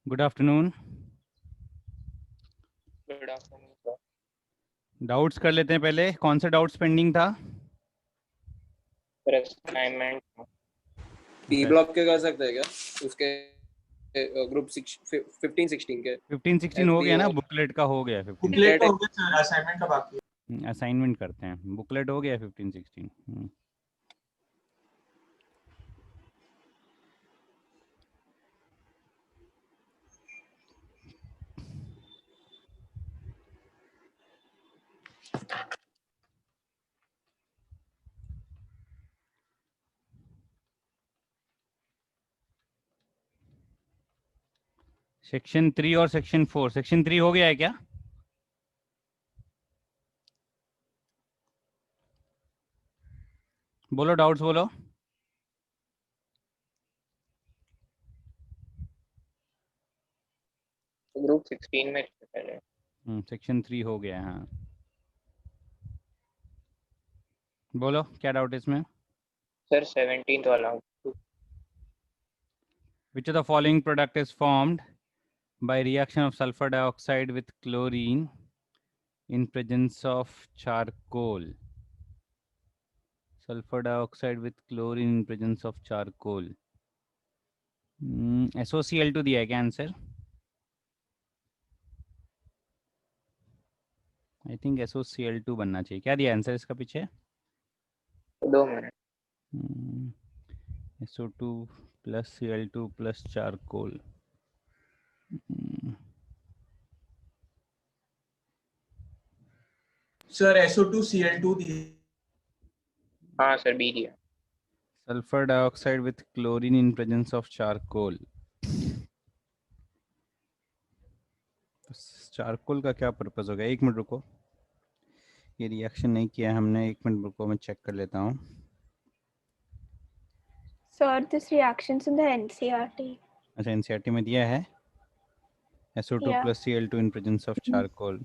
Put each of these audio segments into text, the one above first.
Good afternoon. Good afternoon sir. Doubts कर लेते हैं पहले। कौन सा डाउट्स पेंडिंग था? सर असाइनमेंट पी अच्छा, ब्लॉक के कर सकते हैं क्या उसके ग्रुप 15 16 के 15-16 हो गया ना, बुकलेट का हो गया। 15 बुकलेट बुकलेट हो गया सर, असाइनमेंट का बाकी है। असाइनमेंट करते हैं, बुकलेट हो गया 15-16। सेक्शन 3 और सेक्शन 4। सेक्शन 3 हो गया है क्या? बोलो, डाउट्स बोलो। ग्रुप 16 में थे पहले। सेक्शन 3 हो गया है, हाँ। बोलो क्या डाउट है इसमें? सर 17th वाला Which of the following product is formed by reaction of sulfur dioxide with chlorine in presence of charcoal? Sulfur dioxide with chlorine in presence of charcoal. SOCl2 दिया है क्या आंसर? आई थिंक SOCl2 बनना चाहिए। क्या दिया answer इसका पीछे? 2 minute. SO2 plus Cl2 plus charcoal. Sir SO2Cl2 दी। हाँ सर बी दिया। Sulphur dioxide with chlorine in presence of charcoal. Charcoal का क्या पर्पस होगा? एक मिनट रुको, ये रिएक्शन नहीं किया हमने। एक मिनट रुको, मैं चेक कर लेता हूँ। Sir, this reaction's in the NCERT. अच्छा, एनसीईआरटी में दिया है SO2 Yeah. plus Cl2 in presence of charcoal।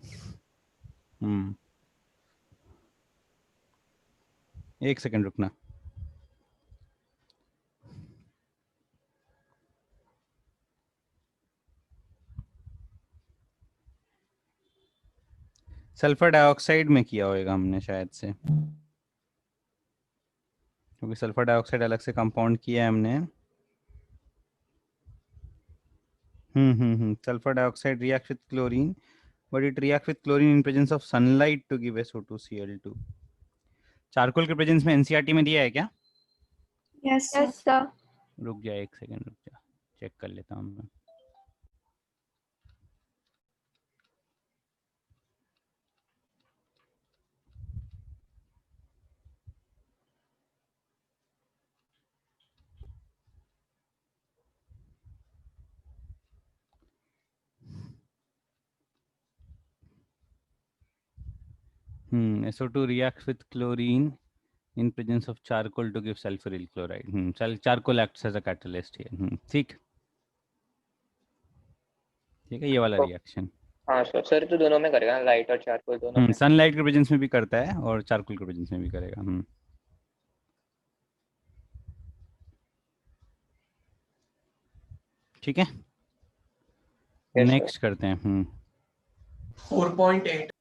एक सेकंड रुकना। सल्फर डाइऑक्साइड में किया होगा हमने शायद से, क्योंकि सल्फर डाइऑक्साइड अलग से कंपाउंड किया है हमने। Sulfur dioxide reacts with chlorine, but it reacts with chlorine in presence of sunlight to give SO2Cl2। Charcoal के प्रेजेंस में एनसीईआरटी में दिया है क्या? Yes, sir. रुक जा, एक सेकंड रुक जा, चेक कर लेता हूँ मैं। SO2 reacts with chlorine in presence of charcoal to give sulfuryl chloride। charcoal acts as a catalyst here। ठीक ठीक है, ये वाला तो रिएक्शन। हाँ सर तो दोनों में करेगा, लाइट और चारकोल दोनों में। सनलाइट के प्रेजेंस में भी करता है और चारकोल के प्रेजेंस में भी करेगा। ठीक है, Yes, sir. नेक्स्ट करते हैं। 4.8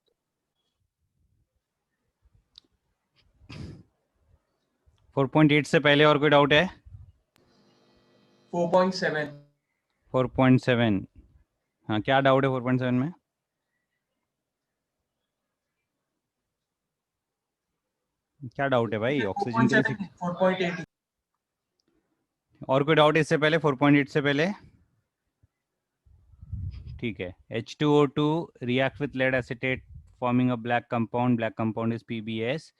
4.8 से पहले और कोई डाउट है? 4.7 4.7, हाँ क्या डाउट है 4.7 में? क्या डाउट है भाई? ऑक्सीजन के लिए 4.8 और कोई डाउट है इससे पहले 4.8 से पहले? ठीक है, H2O2 react with lead acetate forming a black compound is PbS,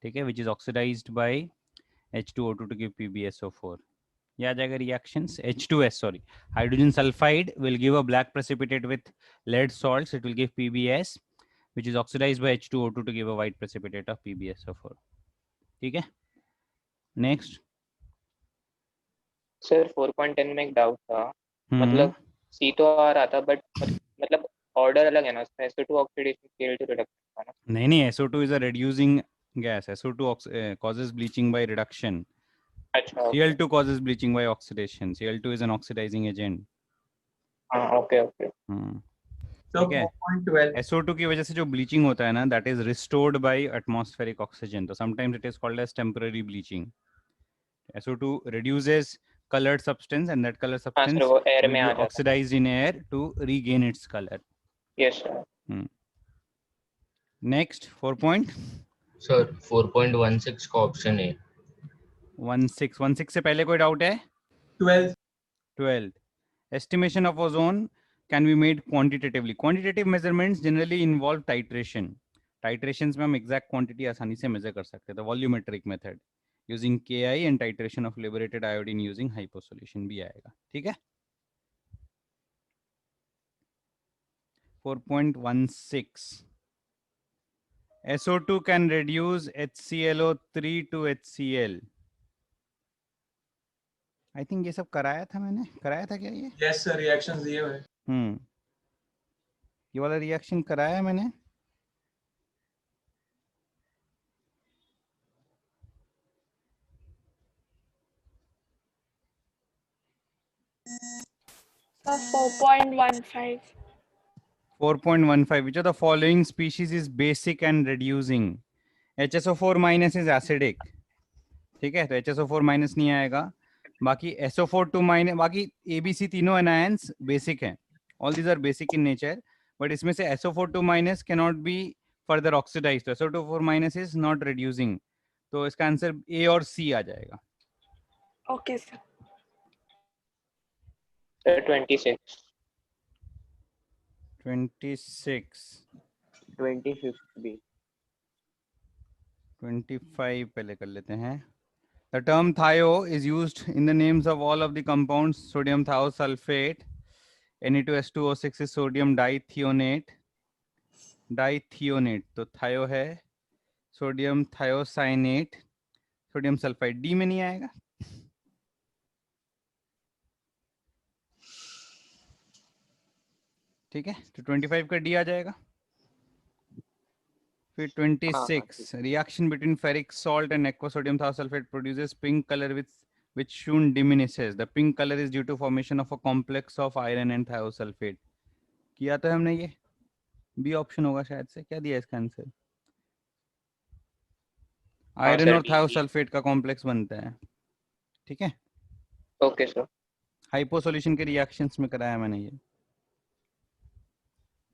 ठीक है, which is oxidized by H2O2 to give PbSO4। ये आ जाएगा reactions. H2S, sorry, hydrogen sulfide will give a black precipitate with lead salts, it will give PbS, which is oxidized by H2O2 to give a white precipitate of PbSO4। ठीक है, next. Sir 4.10 में एक doubt था, मतलब सी तो आ रहा था but मतलब ऑर्डर अलग है ना उसमें, SO2 ऑक्सीडेशन Cl2 रिडक्शन का ना। नहीं, SO2 is a reducing gas। SO2 causes bleaching by reduction। अच्छा, okay. Cl2 causes bleaching by oxidation। Cl2 is an oxidizing agent। हाँ ओके ओके So ठीक है 4.12. SO2 की वजह से जो ब्लीचिंग होता है ना, that is restored by atmospheric oxygen, तो sometimes it is called as temporary bleaching. SO2 reduces colored substance and that colored हाँ substance सर वो एयर will में be आ जाता oxidized in air to regain its color. है. Yes sir. Next 4.16. Sir 4.16 का option है. 16 से पहले कोई डाउट है? 12. 12. Estimation of ozone can be made quantitatively. Quantitative measurements generally involve titration. Titrations में हम exact quantity आसानी से measure कर सकते हैं. The volumetric method using Ki and titration of liberated iodine using hyposolution भी आएगा. ठीक है? 4.16. SO2 can reduce HClO3 to HCl. I think ये सब कराया था मैंने. कराया था क्या ये? Yes sir, reactions दिए हुए. ये वाला रिएक्शन कराया है मैंने. So 4.15. 4.15. Which of the following species is basic and reducing? HSO4 minus is acidic. ठीक है, तो HSO4 minus नहीं आएगा. बाकी SO4 minus, बाकी ABC तीनों anions basic हैं. All these are basic in nature, but इसमें से SO4 minus cannot be further oxidized. तो SO4 minus is not reducing. तो इसका आंसर A और C आ जाएगा. Okay, sir. सर 26. 26. 25 भी. 25 पहले कर लेते हैं. The term thio is used in the names of all of the compounds. Sodium thiosulfate, Na2S2O6 is sodium dithionate. Dithionate, तो thio है. Sodium thiocyanate, sodium sulfide. D में नहीं आएगा. ठीक है, तो 25 का D आ जाएगा. फिर 26. Reaction between ferric salt and aqueous sodium thiosulfate produces pink color which soon diminishes. The pink color is due to formation of a complex of iron and thiosulfate. किया तो हमने ये. B ऑप्शन होगा शायद से. क्या दिया इसका आंसर? आयरन और थायोसल्फेट का कॉम्प्लेक्स बनता है. ठीक है, ओके सर. हाइपो सॉल्यूशन के रिएक्शंस में कराया मैंने ये.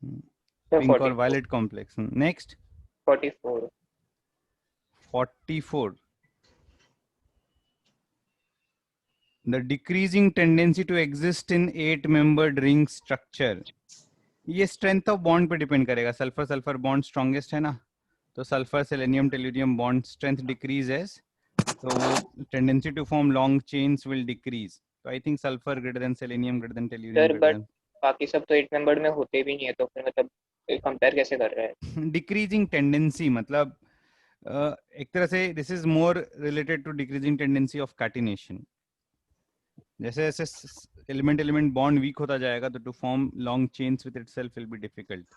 सर पिंक और 44. Violet complex. Next 44. 44. The decreasing tendency to exist in 8-membered ring structure. ये स्ट्रेंथ ऑफ बॉन्ड पे डिपेंड करेगा. सल्फर सल्फर बॉन्ड स्ट्रॉन्गेस्ट है ना, तो sulphur selenium tellurium bond strength decreases, तो वो tendency to form long chains will decrease. तो I think sulphur greater than selenium greater than tellurium sir but बाकी सब तो 8 मेंबर में होते भी नहीं है, तो फिर मतलब कंपेयर कैसे कर रहे हैं? डिक्रीजिंग टेंडेंसी मतलब एक तरह से this is more related to decreasing tendency of catenation. जैसे जैसे एलिमेंट एलिमेंट बॉन्ड वीक होता जाएगा तो to form long chains with itself will be difficult.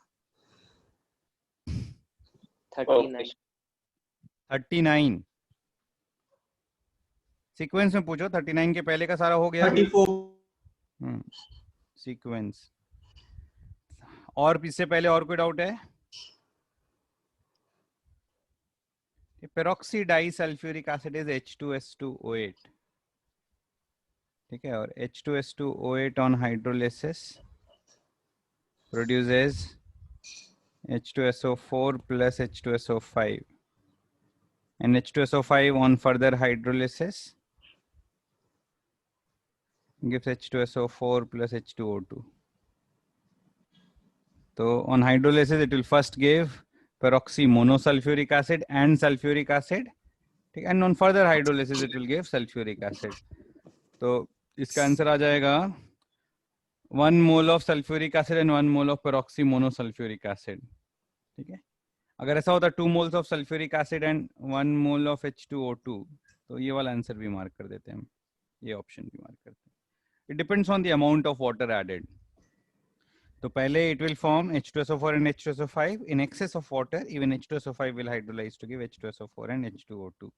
39. 39. Sequence में पूछो. 39 के पहले का सारा हो गया. 34. सीक्वेंस. और इससे पहले और कोई डाउट है? Peroxy disulphuric acid is H2S2O8. ठीक है, और H2S2O8 on hydrolysis produces H2SO4 plus H2SO5, and H2SO5 on further hydrolysis gives H2SO4 plus H2O2. So on hydrolysis it will first give peroxy monosulfuric acid and sulfuric acid, and on further hydrolysis it will give sulfuric acid. तो इसका answer आ जाएगा 1 mole of sulfuric acid and 1 mole of peroxy monosulfuric acid. ठीक है, अगर ऐसा होता 2 moles of sulfuric acid and 1 mole of H2O2, तो ये वाला आंसर भी मार्क कर देते हैं हम. ये ऑप्शन भी मार्क करते हैं. It depends on the amount of water added. तो पहले it will form H2SO4 and H2SO5. In excess of water, even H2SO5 will hydrolyze to give H2SO4 and H2O2.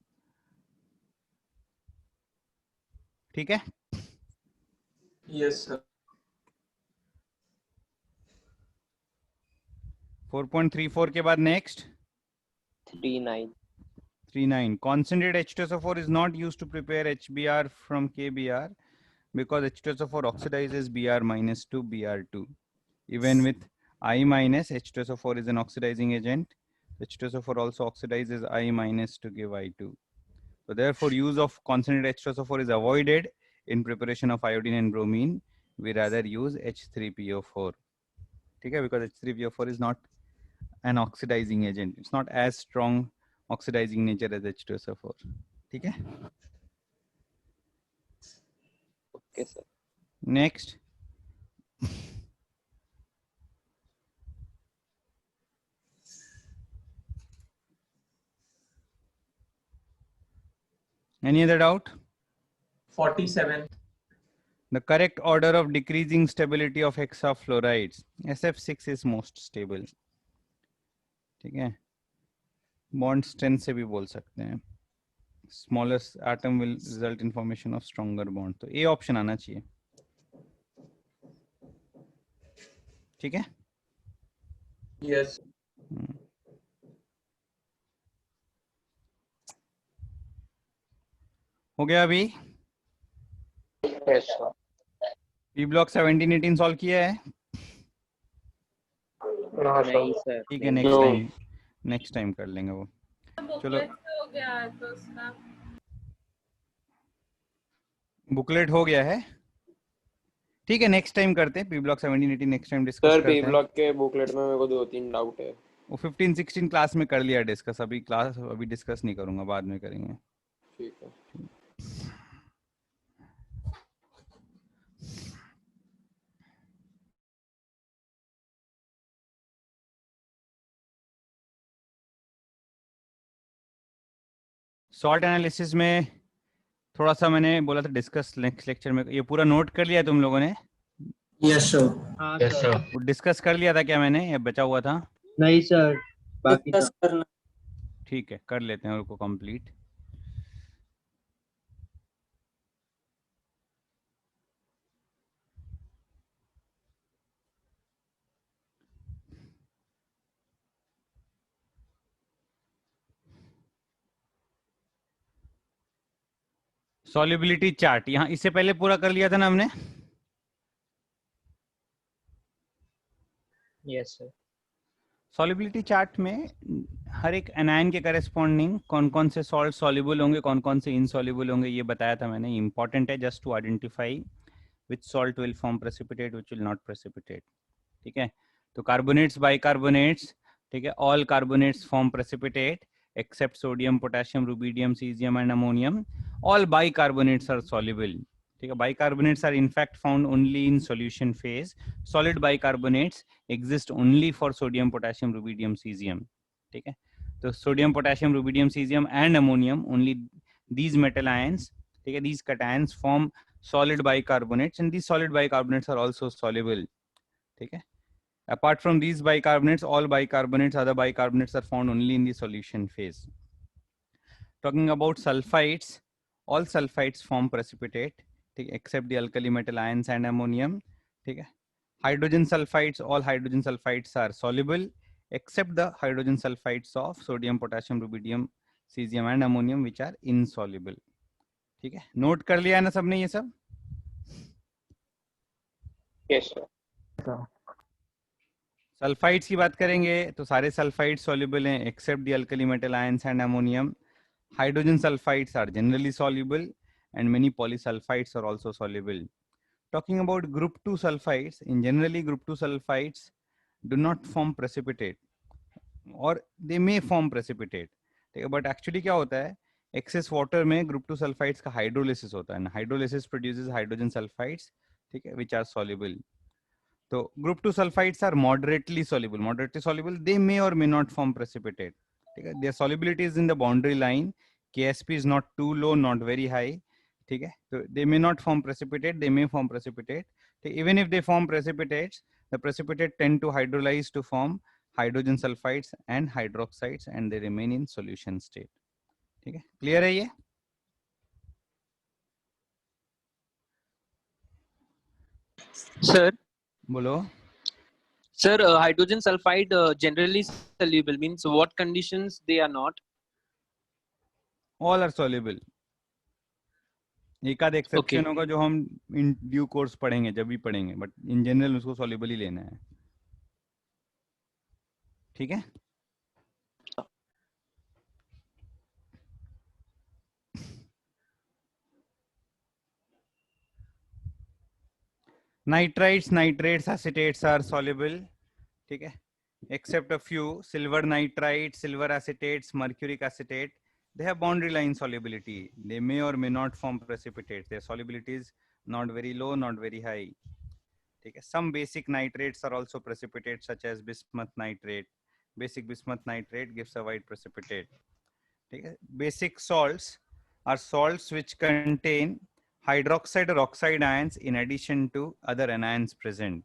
ठीक है. Yes sir. 4.34 के बाद next 39. 39. Concentrated H2SO4 is not used to prepare HBr from KBr because H2SO4 oxidizes Br minus to Br2. Even with I minus, H2SO4 is an oxidizing agent. H2SO4 also oxidizes I minus to give I2. So therefore, use of concentrated H2SO4 is avoided in preparation of iodine and bromine. We rather use H3PO4. Okay, because H3PO4 is not an oxidizing agent. It's not as strong oxidizing nature as H2SO4. Okay. Okay, sir. Next. Any other doubt? 47. The correct order of decreasing stability of hexafluorides. SF6 is most stable. ठीक है? Bond strength से भी बोल सकते हैं. Smallest atom will result in formation of stronger bond. तो A option आना चाहिए. ठीक है? Yes. हो गया अभी? Yes, sir. P block 17-18 solve किया है? No, नहीं sir. सर. ठीक है, नेक्स्ट टाइम कर लेंगे वो. चलो, बुकलेट हो गया है. ठीक है, नेक्स्ट टाइम करते हैं. P block 17-18 next time discuss sir करते पी हैं. ब्लॉक के बुकलेट में मेरे को 2-3 डाउट है. वो 15-16 क्लास में कर लिया डिस्कस. अभी क्लास अभी डिस्कस नहीं करूंगा, बाद में करेंगे. ठीक है. सॉल्ट एनालिसिस में थोड़ा सा मैंने बोला था डिस्कस नेक्स्ट लेक्चर में. ये पूरा नोट कर लिया तुम लोगों ने? Yes sir. Yes, sir. वो डिस्कस कर लिया था क्या मैंने, या बचा हुआ था? नहीं सर, बाकी था. ठीक है, कर लेते हैं उसको कंप्लीट. सॉल्युबिलिटी चार्ट यहाँ इससे पहले पूरा कर लिया था ना हमने? Yes, sir. सॉल्युबिलिटी चार्ट में हर एक एनायन के करेस्पॉन्डिंग कौन कौन से सॉल्ट सॉल्युबल होंगे, कौन कौन से इनसॉल्युबल होंगे, ये बताया था मैंने. इंपॉर्टेंट है just to identify which salt will form precipitate, which will not precipitate. ठीक है, तो कार्बोनेट्स, बाइकार्बोनेट्स, ठीक है, all carbonates form precipitate except sodium, potassium, rubidium, cesium and ammonium. All bicarbonates are soluble. ठीक है, bicarbonates are in fact found only in solution phase. Solid bicarbonates exist only for sodium, potassium, rubidium, cesium. ठीक है, तो sodium, potassium, rubidium, cesium and ammonium, only these metal ions, ठीक है, these cations form solid bicarbonates, and these solid bicarbonates are also soluble. ठीक है. Apart from these bicarbonates, all bicarbonates, other bicarbonates are found only in the solution phase. Talking about sulfides, all sulfides form precipitate, except the alkali metal ions and ammonium. Hydrogen sulfides, all hydrogen sulfides are soluble, except the hydrogen sulfides of sodium, potassium, rubidium, cesium and ammonium, which are insoluble. ठीक है, note कर लिया है ना सबने ये सब? Yes, sir. Sulphides की बात करेंगे तो सारे सल्फाइड्स सॉल्युबल हैं except the alkali metal ions and ammonium. Hydrogen sulphides are generally soluble and many polysulfides are also soluble. Talking about group 2 sulfides, in generally group 2 sulfides do not form precipitate or they may form precipitate. But actually क्या होता है, excess water में group 2 sulfides का hydrolysis होता है, hydrolysis produces hydrogen sulfides, ठीक है, which are soluble. So group 2 sulfides are moderately soluble. They may or may not form precipitate. Their solubility is in the boundary line. Ksp is not too low, not very high. So they may not form precipitate. They may form precipitate. Even if they form precipitates, the precipitate tend to hydrolyze to form hydrogen sulfides and hydroxides, and they remain in solution state. Clear है ये? Sir. बोलो. Sir, hydrogen sulfide generally soluble means what conditions they are not? All are soluble. एक आध exception होगा जो हम in due course पढ़ेंगे, जब भी पढ़ेंगे, बट इन जनरल उसको सॉल्युबल ही लेना है. ठीक है. Nitrites, nitrates, acetates are soluble. ठीक है. Except a few, silver nitrite, silver acetates, mercuric acetate, they have boundary line solubility. They may or may not form precipitates. Their solubility is not very low, not very high. Okay. Some basic nitrates are also precipitates, such as bismuth nitrate. Basic bismuth nitrate gives a white precipitate. Okay. Basic salts are salts which contain hydroxide or oxide ions in addition to other anions present.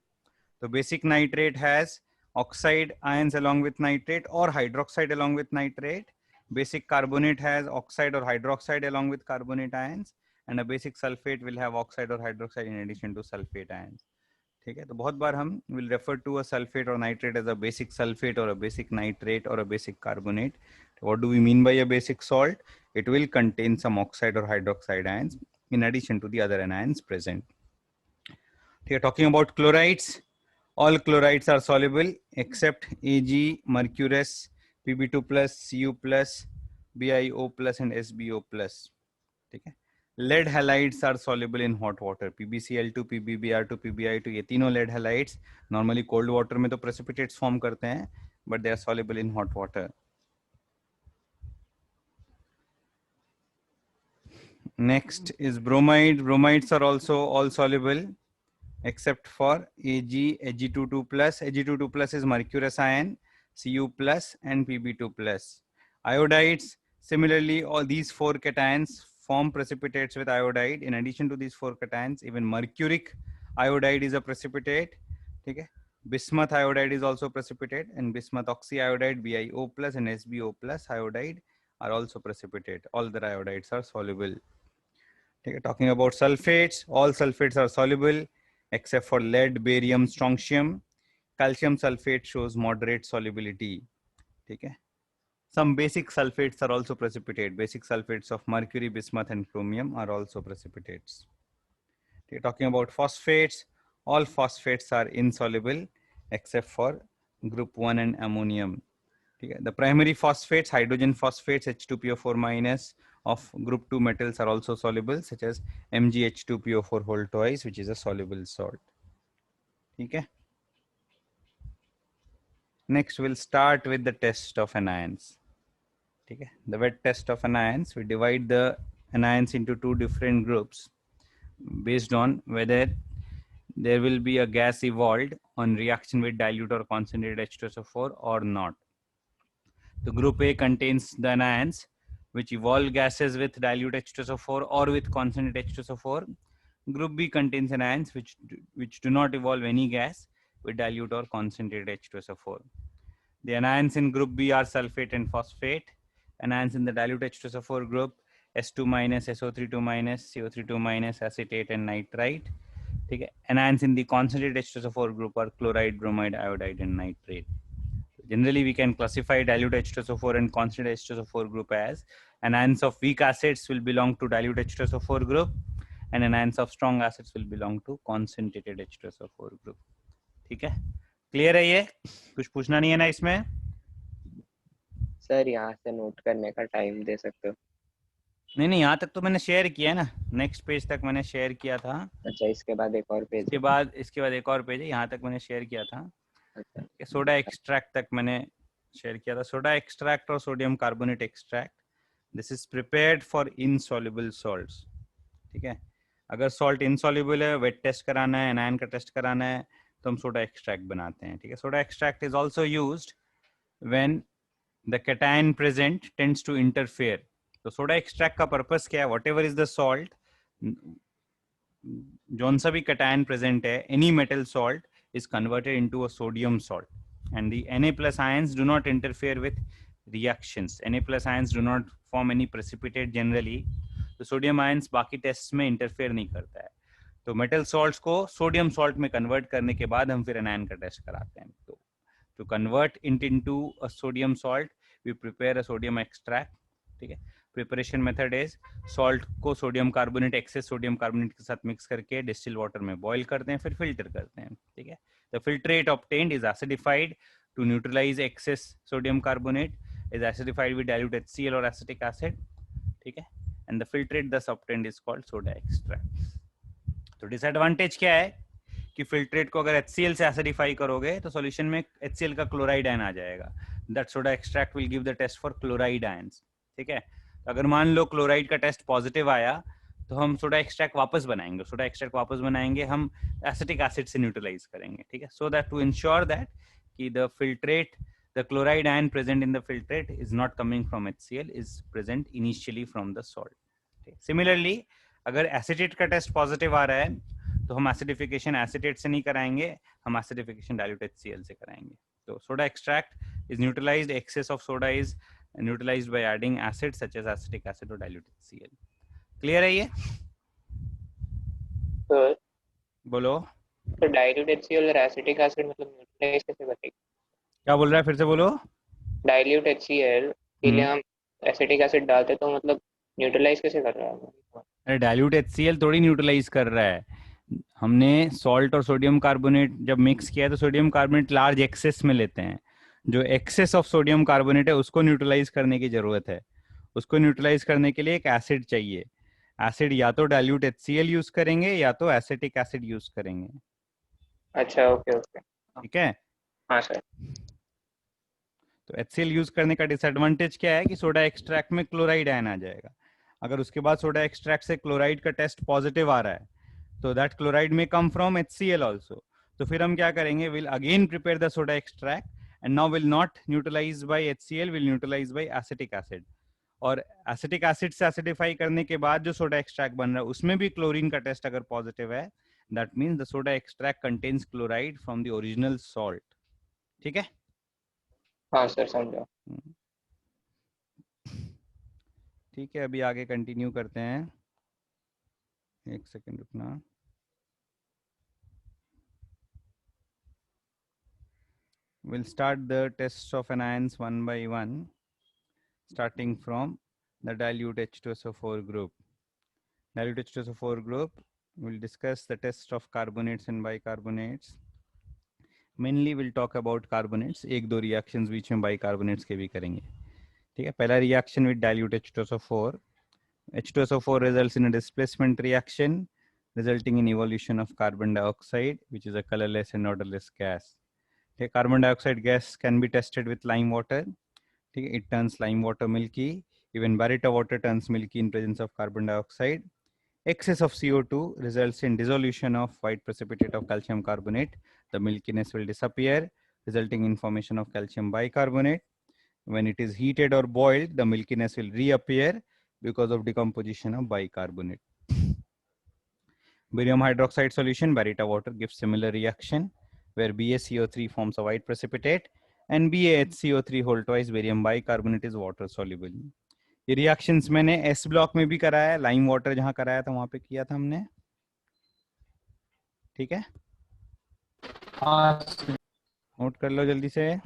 So basic nitrate has oxide ions along with nitrate or hydroxide along with nitrate. Basic carbonate has oxide or hydroxide along with carbonate ions, and a basic sulfate will have oxide or hydroxide in addition to sulfate ions. ठीक है. तो बहुत बार हम will refer to a sulfate or nitrate as a basic sulfate or a basic nitrate or a basic carbonate. What do we mean by a basic salt? It will contain some oxide or hydroxide ions in addition to the other anions present. We are talking about chlorides. All chlorides are soluble except Ag, mercurous, Pb2+, Cu+, BiO+, and SbO+. Okay. Lead halides are soluble in hot water. PbCl2, PbBr2, PbI2, ये तीनों lead halides normally cold water में तो precipitates form करते हैं, but they are soluble in hot water. Next is bromide. Bromides are also all soluble except for Ag, Ag22+. Ag22+ is mercurous ion, Cu+, and Pb2+. Iodides, similarly, all these four cations form precipitates with iodide. In addition to these four cations, even mercuric iodide is a precipitate. Okay? Bismuth iodide is also precipitate, and bismuth oxyiodide, BiO+, and SbO+ iodide are also precipitate. All the iodides are soluble. Okay? Talking about sulfates, all sulfates are soluble except for lead, barium, strontium. Calcium sulfate shows moderate solubility. Okay? Some basic sulfates are also precipitate. Basic sulfates of mercury, bismuth, and chromium are also precipitates. Okay? Talking about phosphates, all phosphates are insoluble except for group 1 and ammonium. Okay? The primary phosphates, hydrogen phosphates, H2PO4- of group 2 metals are also soluble, such as MgH2PO4 whole twice, which is a soluble salt. Okay? Next, we'll start with the test of anions. Okay? The wet test of anions, we divide the anions into two different groups based on whether there will be a gas evolved on reaction with dilute or concentrated H2SO4 or not. The group A contains the anions which evolve gases with dilute H2SO4 or with concentrated H2SO4. Group B contains anions which do not evolve any gas with dilute or concentrated H2SO4. The anions in group B are sulfate and phosphate. Anions in the dilute H2SO4 group, S2-, SO32-, CO32-, acetate, and nitrite. Okay. Anions in the concentrated H2SO4 group are chloride, bromide, iodide, and nitrate. Generally, we can classify dilute H2SO4 and concentrated H2SO4 group as anions of weak acids will belong to dilute H2SO4 group, and anions of strong acids will belong to concentrated H2SO4 group. ठीक है, clear है? ये कुछ पूछना नहीं है ना इसमें? सर यहाँ से नोट करने का टाइम दे सकते हो? नहीं, यहाँ तक तो मैंने शेयर किया ना, नेक्स्ट पेज तक मैंने शेयर किया था. अच्छा, इसके बाद एक और पेज? इसके बाद एक और पेज है, यहाँ तक मैंने शेयर किया था. अच्छा. सोडा एक्सट्रैक्ट तक मैंने शेयर किया था. सोडा एक्सट्रैक्ट और sodium carbonate extract, this is prepared for insoluble salts. ठीक है, अगर सॉल्ट इनसॉल्युबल है, वेट टेस्ट कराना है, एनायन का टेस्ट कराना है, तो हम सोडा एक्सट्रैक्ट बनाते हैं. ठीक है, soda extract is also used when the cation present tends to interfere. तो सोडा एक्सट्रैक्ट का पर्पस क्या है? Whatever is the salt, जौन सा भी कैटायन प्रेजेंट है, any metal salt is converted into a sodium salt, and the Na plus ions do not interfere with reactions. Na plus ions do not form any precipitate generally. तो sodium ions बाकी test में interfere नहीं करता है. तो metal salts को sodium salt में convert करने के बाद हम फिर एनायन का टेस्ट कराते हैं. To convert it into a sodium salt, we prepare a sodium extract. ठीक है, प्रिपरेशन मेथड इज सॉल्ट को sodium carbonate, access sodium carbonate के साथ मिक्स करके डिस्टिल वाटर में बॉईल करते हैं, फिर फिल्टर करते हैं. ठीक है, the filtrate obtained is acidified to neutralise excess sodium carbonate, is acidified with dilute HCl or acetic acid. ठीक है, and the filtrate thus obtained is called soda extract. तो डिसएडवांटेज क्या है कि फिल्ट्रेट को अगर HCl से एसिडिफाई करोगे तो सॉल्यूशन में HCl का क्लोराइड आयन आ जाएगा. That soda extract will give the test for chloride ions. ठीक है, तो अगर मान लो क्लोराइड का टेस्ट पॉजिटिव आया तो हम सोडा एक्सट्रैक्ट वापस बनाएंगे. सोडा एक्सट्रैक्ट वापस बनाएंगे हम एसिटिक एसिड से न्यूट्रलाइज करेंगे. ठीक है, so that to ensure that कि the filtrate, the chloride ion present in the filtrate is not coming from HCl, is present initially from the salt. Similarly, अगर acetate का टेस्ट पॉजिटिव आ रहा है तो हम एसिडिफिकेशन एसिटेट से नहीं कराएंगे, हम एसिडिफिकेशन डाइल्यूट HCl से कराएंगे. तो soda extract is neutralised, excess of soda is neutralised by adding acid such as acetic acid और डाइल्यूट HCl. क्लियर है ये? सर बोलो. तो डाइल्यूट HCl और एसिटिक एसिड मतलब न्यूट्रलाइज कैसे करेंगे? क्या बोल रहा है, फिर से बोलो. डाइल्यूट HCl के लिए हम एसिटिक एसिड डालते तो मतलब न्यूट्रलाइज कैसे कर रहा है? अरे डाइल्यूट HCl थोड़ी न्यूट्रलाइज कर रहा है. हमने सॉल्ट और सोडियम कार्बोनेट जब मिक्स किया है तो सोडियम कार्बोनेट लार्ज एक्सेस में लेते हैं. जो एक्सेस ऑफ सोडियम कार्बोनेट है उसको न्यूट्रलाइज करने की जरूरत है. उसको न्यूट्रलाइज करने के लिए एक एसिड चाहिए. एसिड या तो डाइल्यूट HCl यूज करेंगे या तो एसिटिक एसिड यूज करेंगे. अच्छा, ओके ओके. ठीक है. हाँ सर. तो HCl यूज करने का डिसएडवांटेज क्या है कि सोडा एक्सट्रैक्ट में क्लोराइड आयन आ जाएगा. अगर उसके बाद सोडा एक्सट्रैक्ट से क्लोराइड का टेस्ट पॉजिटिव आ रहा है तो दैट क्लोराइड में कम फ्रॉम HCl आल्सो. तो फिर हम क्या करेंगे, will again prepare the soda extract and now will not neutralise by HCl, will neutralise by acetic acid. और एसिटिक एसिड से एसिडिफाई करने के बाद जो सोडा एक्सट्रैक्ट बन रहा है उसमें भी क्लोरीन का टेस्ट अगर पॉजिटिव है, that means the soda extract contains chloride from the original salt. ठीक है. हाँ सर, समझा. ठीक है, अभी आगे कंटिन्यू करते हैं. एक सेकंड रुकना. We'll start the tests of anions one by one, starting from the dilute H2SO4 group. Dilute H2SO4 group, we'll discuss the test of carbonates and bicarbonates. Mainly we'll talk about carbonates. एक दो reactions बीच में bicarbonates के भी करेंगे. ठीक है, पहला reaction with dilute H2SO4. H2SO4 results in a displacement reaction resulting in evolution of carbon dioxide, which is a colorless and odorless gas. Okay, carbon dioxide gas can be tested with lime water. Okay, it turns lime water milky. Even baryta water turns milky in presence of carbon dioxide. Excess of CO2 results in dissolution of white precipitate of calcium carbonate. The milkiness will disappear, resulting in formation of calcium bicarbonate. When it is heated or boiled, the milkiness will reappear because of decomposition of bicarbonate. Barium hydroxide solution, baryta water, gives similar reaction where BaCO3 forms a white precipitate and BaHCO3 whole twice barium bicarbonate is water soluble. ये reactions मैंने S block में भी कराया, lime water जहाँ कराया था वहाँ पे किया था हमने. ठीक है, नोट कर लो जल्दी से.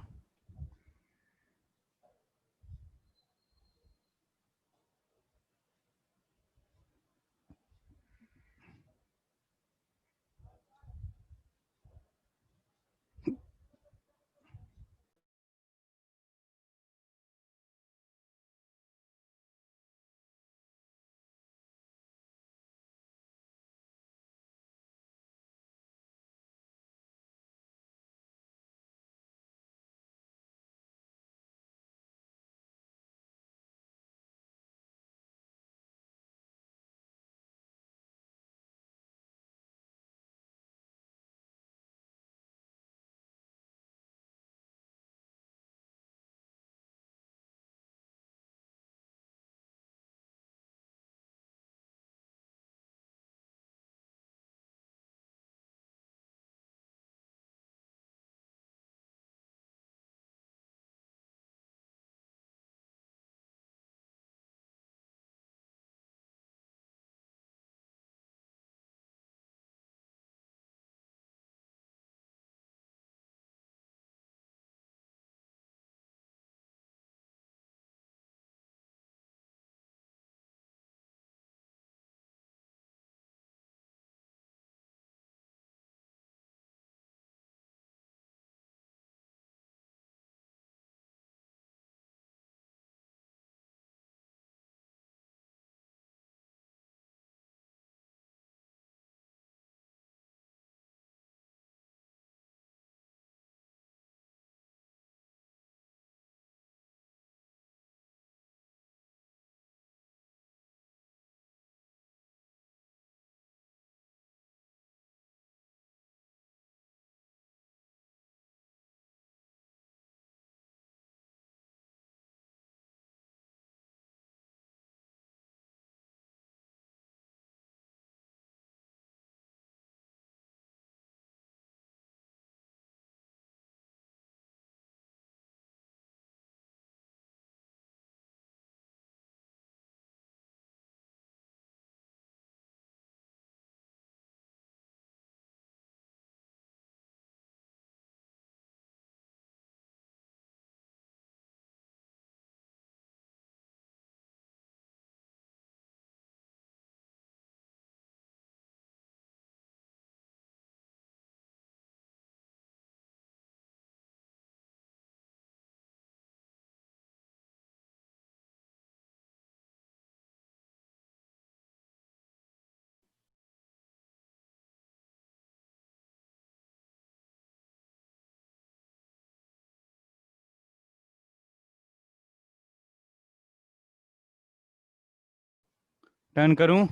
टर्न करूं?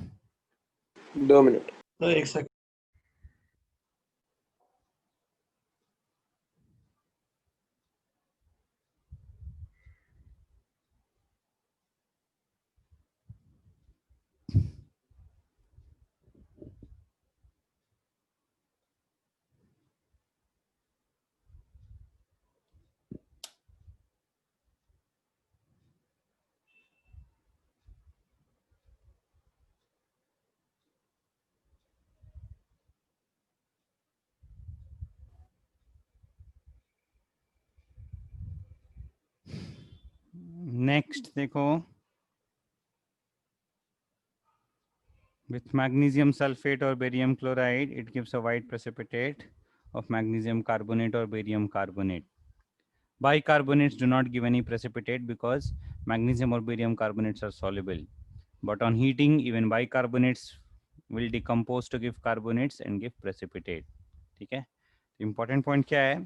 2 मिनट। एक सेकंड। नेक्स्ट देखो, with magnesium sulfate or barium chloride, it gives a white precipitate of magnesium carbonate or barium carbonate. Bicarbonates do not give any precipitate because magnesium or barium carbonates are soluble. But on heating, even bicarbonates will decompose to give carbonates and give precipitate. ठीक है? Important point क्या है?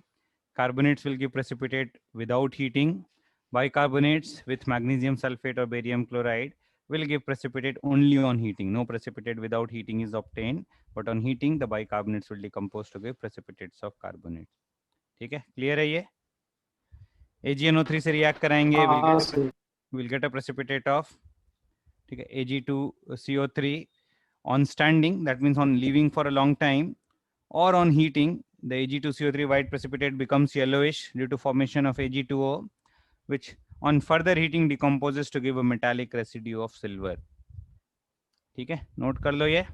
Carbonates will give precipitate without heating. Bicarbonates with magnesium sulfate or barium chloride will give precipitate only on heating. No precipitate without heating is obtained, but on heating the bicarbonates will decompose to give precipitates of carbonates. ठीक है? Clear है ये? AgNO3 से react कराएंगे, we'll get a precipitate of, ठीक है, Ag2CO3 on standing, that means on leaving for a long time, or on heating, the Ag2CO3 white precipitate becomes yellowish due to formation of Ag2O, which on further heating decomposes to give a metallic residue of silver. ठीक है, note कर लो ये.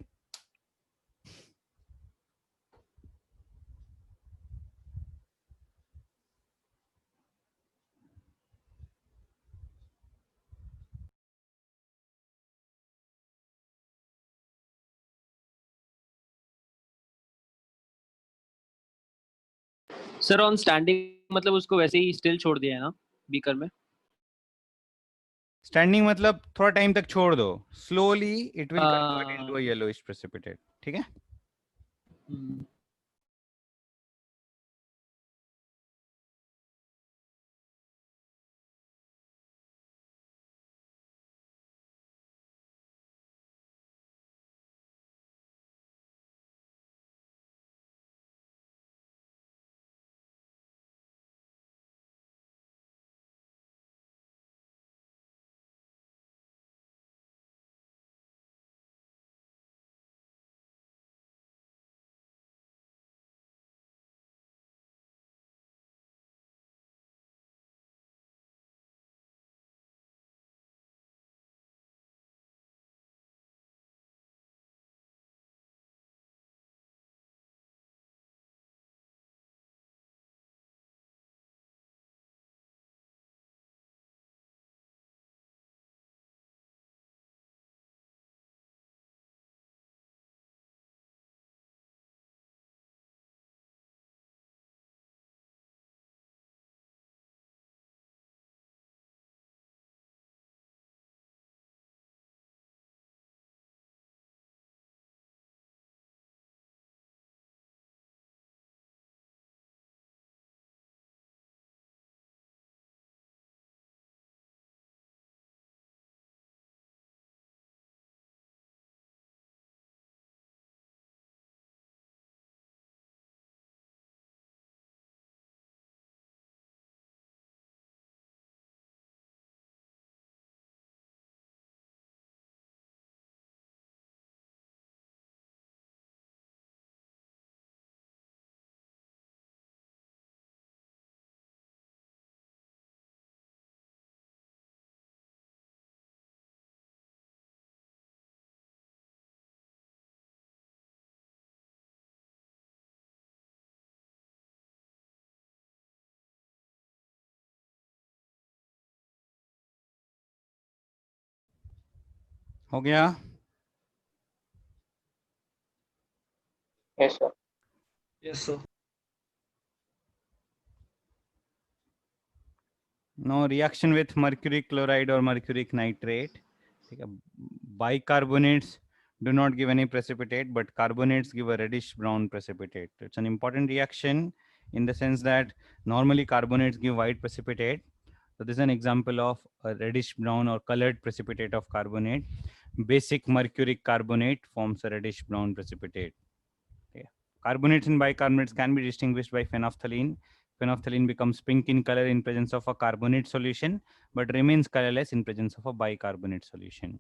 Sir on standing मतलब उसको वैसे he still छोड़ दिया है ना बीकर में? स्टैंडिंग मतलब थोड़ा टाइम तक छोड़ दो, slowly it will convert into a yellowish precipitate. ठीक है, हो गया. Yes, sir. Yes, sir. Now reaction with mercury chloride or mercuric nitrate. ठीक है, bicarbonates do not give any precipitate, but carbonates give a reddish brown precipitate. It's an important reaction in the sense that normally carbonates give white precipitate. So this is an example of a reddish brown or colored precipitate of carbonate. basic mercuric carbonate forms a reddish brown precipitate. Okay. Carbonates and bicarbonates can be distinguished by phenolphthalein. Phenolphthalein becomes pink in color in presence of a carbonate solution, but remains colorless in presence of a bicarbonate solution.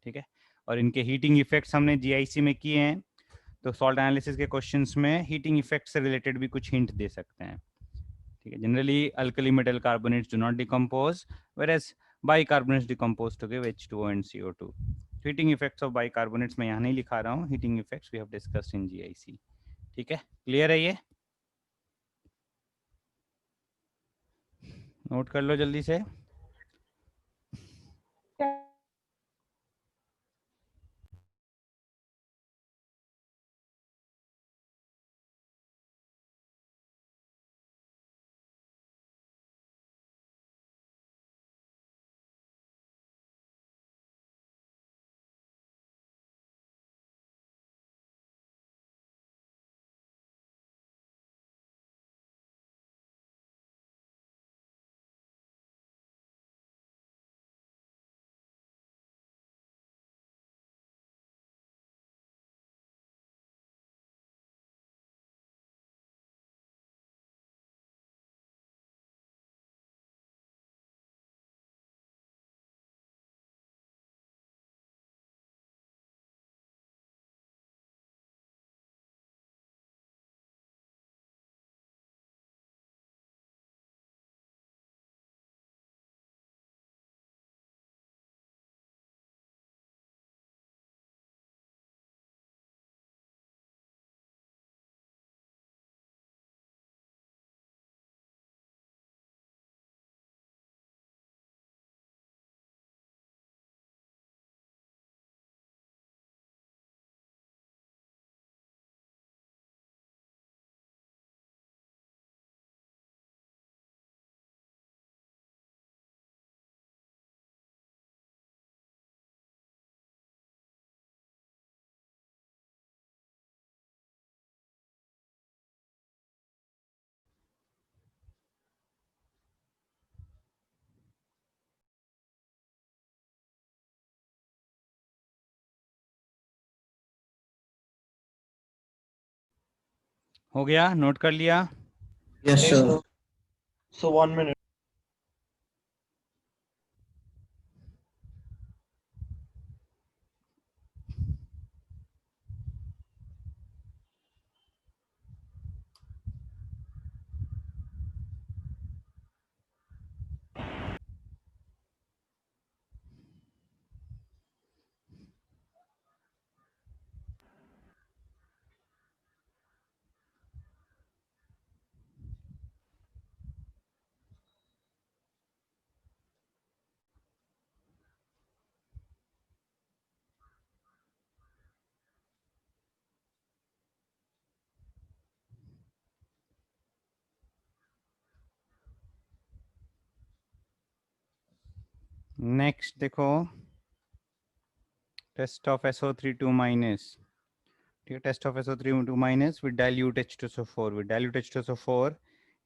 ठीक है, और इनके heating effects हमने GIC में किए हैं, तो salt analysis के क्वेश्चंस में हीटिंग इफेक्ट से रिलेटेड भी कुछ हिंट दे सकते हैं. ठीक है, generally alkali metal carbonates do not decompose, whereas bicarbonates decompose to give H2O and CO2. Heating effects of bicarbonates मैं यहाँ नहीं लिखा रहा हूँ, heating effects we have discussed in GIC. ठीक है, क्लियर है ये? नोट कर लो जल्दी से. हो गया, नोट कर लिया? Yes, sir. So 1 minute. Next देखो, टेस्ट ऑफ SO3 2 माइनस. ठीक है, test of SO3 2 minus with dilute H2SO4. With dilute H2SO4,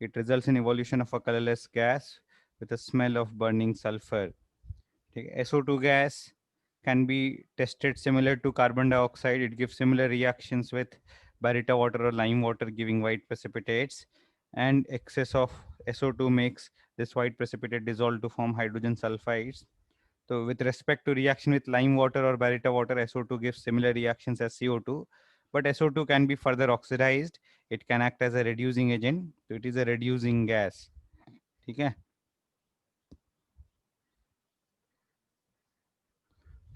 it results in evolution of a colorless gas with a smell of burning sulfur. ठीक है, SO2 gas can be tested similar to carbon dioxide. It gives similar reactions with baryta water or lime water, giving white precipitates. And excess of SO2 makes this white precipitate dissolve to form hydrogen sulfides. So with respect to reaction with lime water or baryta water, SO2 gives similar reactions as CO2, but SO2 can be further oxidized. It can act as a reducing agent. So it is a reducing gas. ठीक है?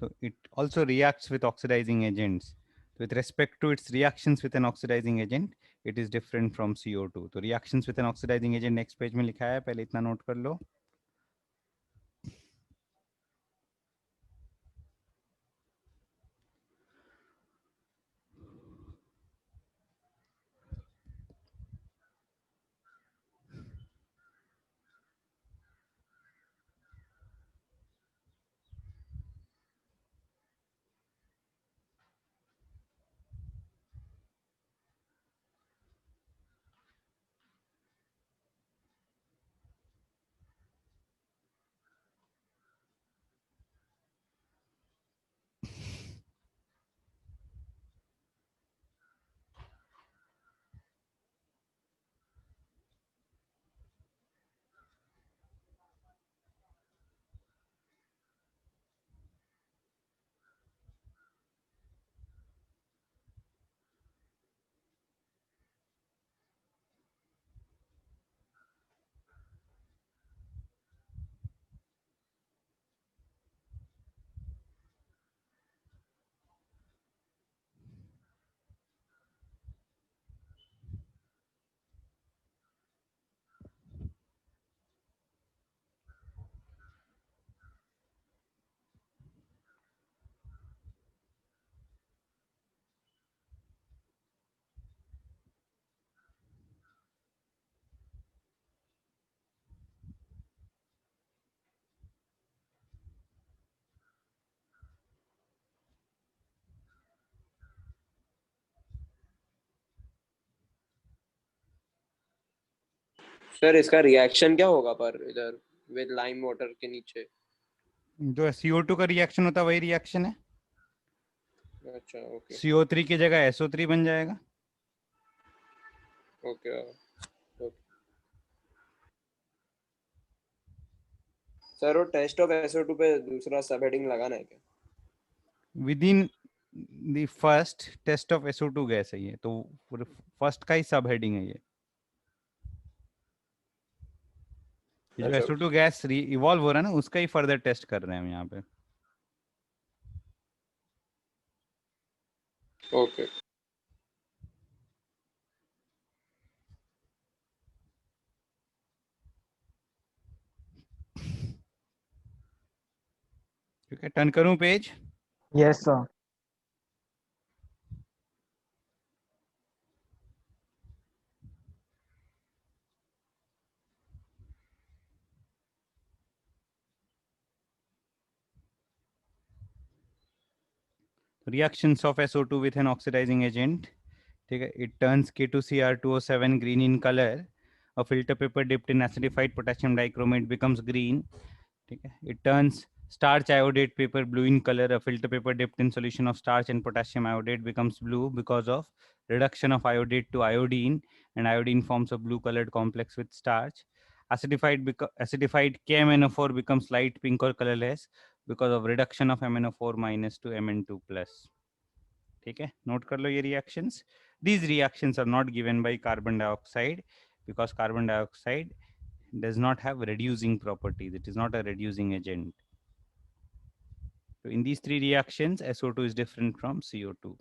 So it also reacts with oxidizing agents. With respect to its reactions with an oxidizing agent, it is different from CO2. तो reactions with an oxidizing agent next page में लिखा है, पहले इतना note कर लो. Sir इसका रिएक्शन क्या होगा पर इधर विद लाइम वाटर के नीचे? जो CO2 का रिएक्शन होता है वही रिएक्शन है। अच्छा ओके CO3 की जगह SO3 बन जाएगा। ओके। सर वो टेस्ट ऑफ SO2 पे दूसरा सब हेडिंग लगाना है क्या? Within the first test of SO2 gas है ये, तो फर्स्ट का ही सब हेडिंग है ये। जो अच्छा SO2 गैस इवॉल्व हो रहा है ना, उसका ही फर्दर टेस्ट कर रहे हैं हम यहाँ पे। ओके। ठीक है, टर्न करूं page? Yes, sir. Reactions of SO2 with an oxidizing agent. ठीक है, it turns K2Cr2O7 green in color. A filter paper dipped in acidified potassium dichromate becomes green. ठीक है, it turns starch iodate paper blue in color. A filter paper dipped in solution of starch and potassium iodate becomes blue because of reduction of iodate to iodine, and iodine forms a blue colored complex with starch. Acidified KMnO4 becomes light pink or colorless because of reduction of MnO4 minus to Mn2 plus. ठीक है, note कर लो ये reactions. These reactions are not given by carbon dioxide because carbon dioxide does not have reducing properties. It is not a reducing agent. So in these three reactions, SO2 is different from CO2.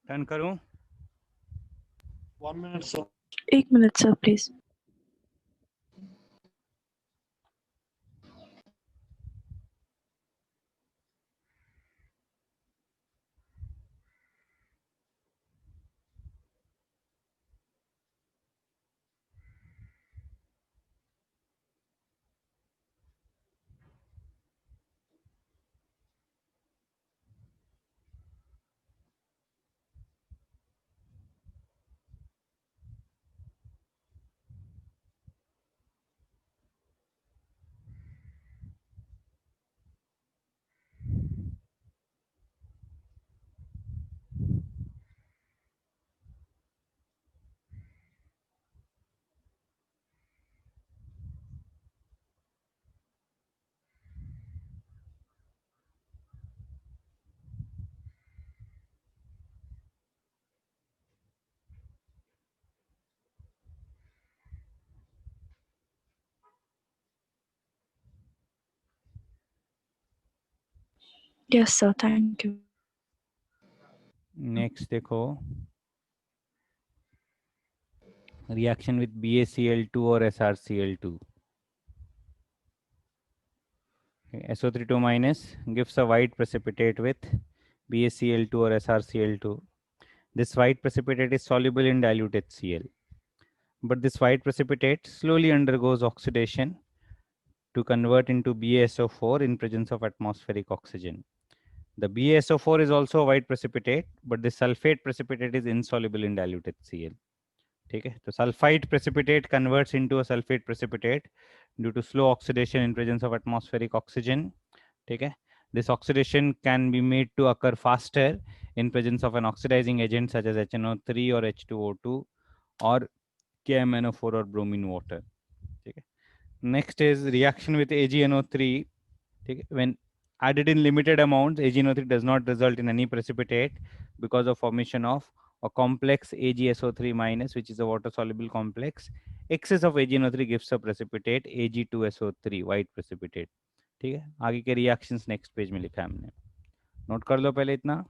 Turn करूं? 1 minute, sir. 1 minute, sir, please. Yes, sir. Thank you. Next देखो, reaction with BaCl2 or SrCl2. SO32 minus gives a white precipitate with BaCl2 or SrCl2. This white precipitate is soluble in dilute HCl, but this white precipitate slowly undergoes oxidation to convert into BaSO4 in presence of atmospheric oxygen. The BaSO4 is also a white precipitate, but the sulfate precipitate is insoluble in dilute HCl. ठीक है, तो sulfite precipitate converts into a sulfate precipitate due to slow oxidation in presence of atmospheric oxygen. ठीक है, this oxidation can be made to occur faster in presence of an oxidizing agent such as HNO3 or H2O2 or KMNO4 or bromine water. ठीक है, next is reaction with AgNO3. ठीक है, when added in limited amounts, AgNO3 does not result in any precipitate because of formation of a complex AgSO3 minus, which is a water soluble complex. Excess of AgNO3 gives a precipitate Ag2SO3 white precipitate. ठीक है, आगे के reactions next page में लिखा है हमने, note कर लो पहले इतना.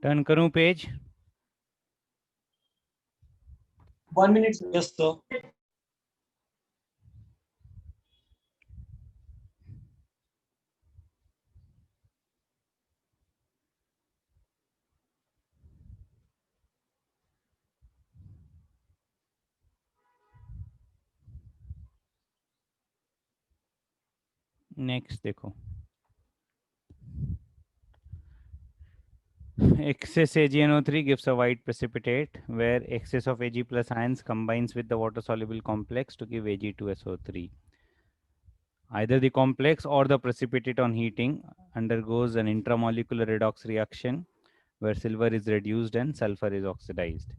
टर्न करूं page? 1 minute. Yes, sir. Next देखो, excess AgNO3 gives a white precipitate where excess of Ag plus ions combines with the water soluble complex to give Ag2SO3. Either the complex or the precipitate on heating undergoes an intramolecular redox reaction where silver is reduced and sulfur is oxidized.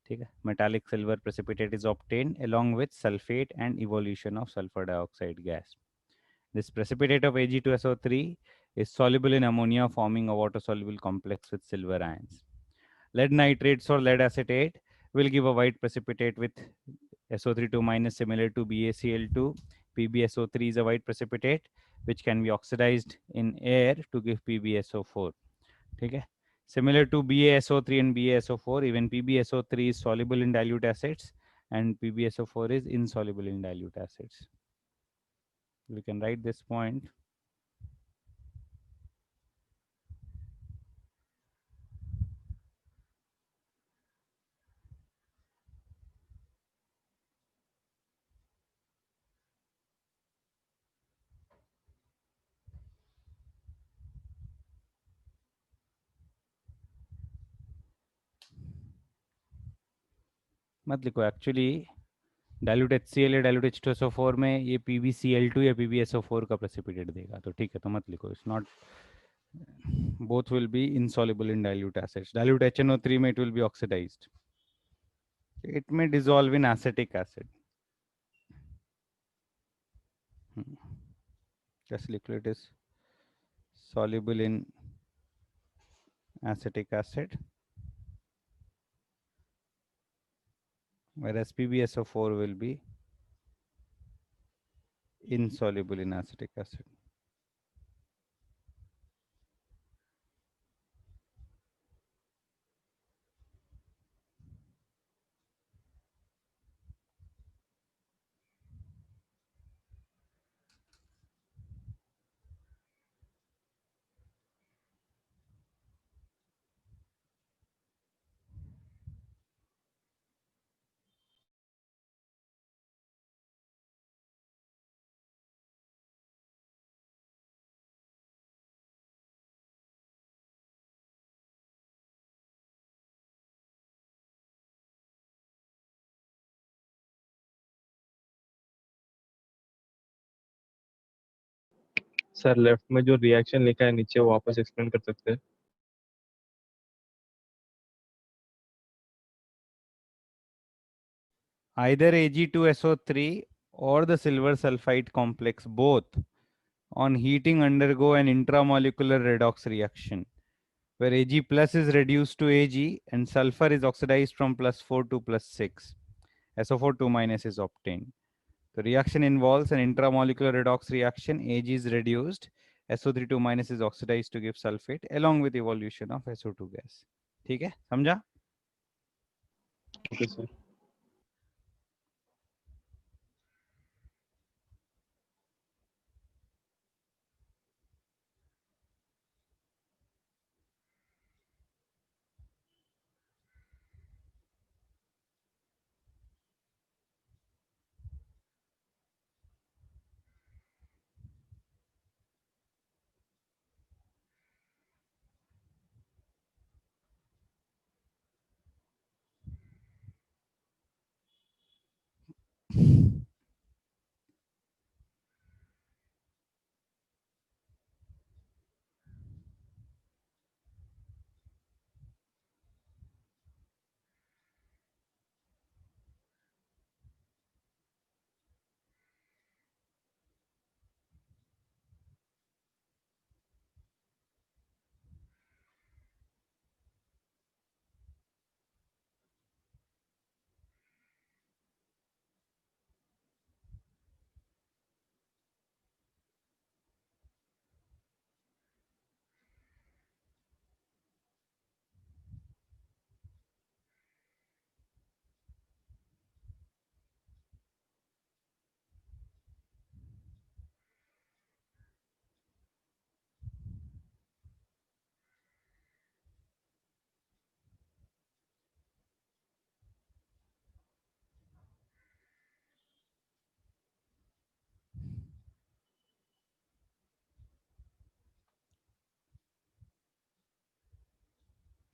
ठीक है, metallic silver precipitate is obtained along with sulfate and evolution of sulfur dioxide gas. This precipitate of Ag2SO3 is soluble in ammonia, forming a water-soluble complex with silver ions. Lead nitrates or lead acetate will give a white precipitate with SO32 minus similar to BaCl2. PbSO3 is a white precipitate which can be oxidized in air to give PbSO4. Okay? Similar to BaSO3 and BaSO4, even PbSO3 is soluble in dilute acids and PbSO4 is insoluble in dilute acids. We can write this point. मत लिखो, actually dilute HCl या dilute H2SO4 में ये PbCl2 या PbSO4 का precipitate देगा, तो ठीक है, तो मत लिखो. It's not, both will be insoluble in dilute acids. Dilute HNO3 में it will be oxidized. It may dissolve in acetic acid. Just लिख लो, it is soluble in acetic acid, whereas PbSO4 will be insoluble in acetic acid. Sir left में जो reaction लिखा है नीचे वापस explain कर सकते हैं? Either Ag2SO3 or the silver sulfite complex, both on heating undergo an intramolecular redox reaction where Ag plus is reduced to Ag and sulfur is oxidized from +4 to +6. SO4 2 minus is obtained. The reaction involves an intramolecular redox reaction. Ag is reduced, SO3 2 minus is oxidized to give sulfate along with evolution of SO2 gas. ठीक है, समझा? Okay sir.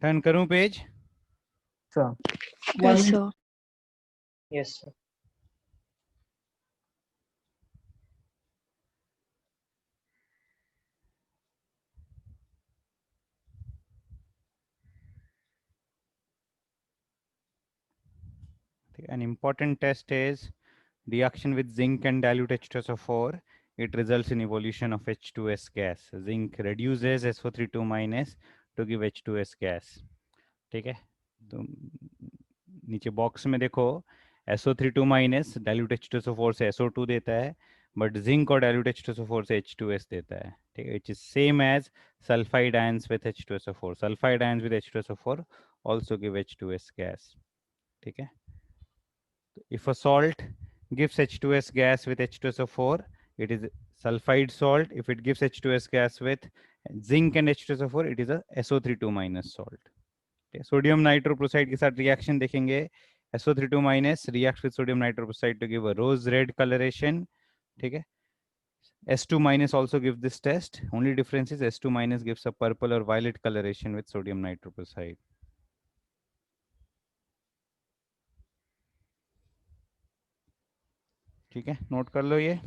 Turn करूं page? Sir. Yes, sir. Yes, sir. An important test is reaction with zinc and dilute H2SO4. It results in evolution of H2S gas. Zinc reduces SO32 minus to give H2S gas. ठीक है, तो नीचे box में देखो SO32 minus dilute H2SO4 से SO2 देता है, but zinc और डाइल्यूट H2SO4 से H2S देता है. ठीक है, which is same as sulphide ions with H2SO4. Sulphide ions with H2SO4 also give H2S gas. ठीक है, if a salt gives H2S gas with H2SO4, it is sulfide salt. If it gives H2S gas with zinc and H2SO4, it is a SO32 minus salt. Sodium nitroprusside के साथ reaction देखेंगे. SO32 minus reacts with sodium nitroprusside to give a rose red coloration. ठीक है, S2 minus also gives this test. Only difference is S2 minus gives a purple or violet coloration with sodium nitroprusside. ठीक है, note कर लो ये.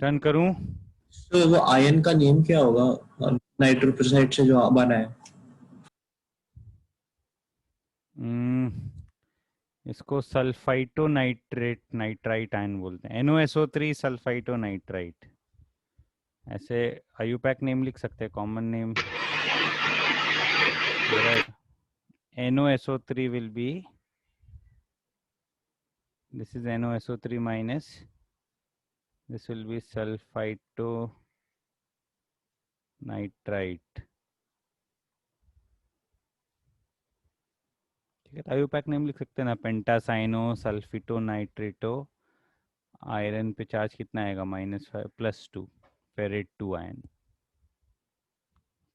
Turn करूं? तो वो ion का नेम क्या होगा नाइट्रोप्रोसाइड से जो बना है? इसको सल्फाइटो नाइट्रेट नाइट्राइट आयन बोलते हैं. NOSO3 sulphito nitrite. ऐसे आयुपैक नेम लिख सकते हैं, common name. NOSO3 will be, this is NOSO3 minus, this will be sulfito nitrite. ठीक है, आयुपैक नेम लिख सकते हैं ना, पेंटासाइनो सल्फिटो नाइट्रेटो. आयरन पे चार्ज कितना आएगा? -5 +2 फेरेट 2 आयन.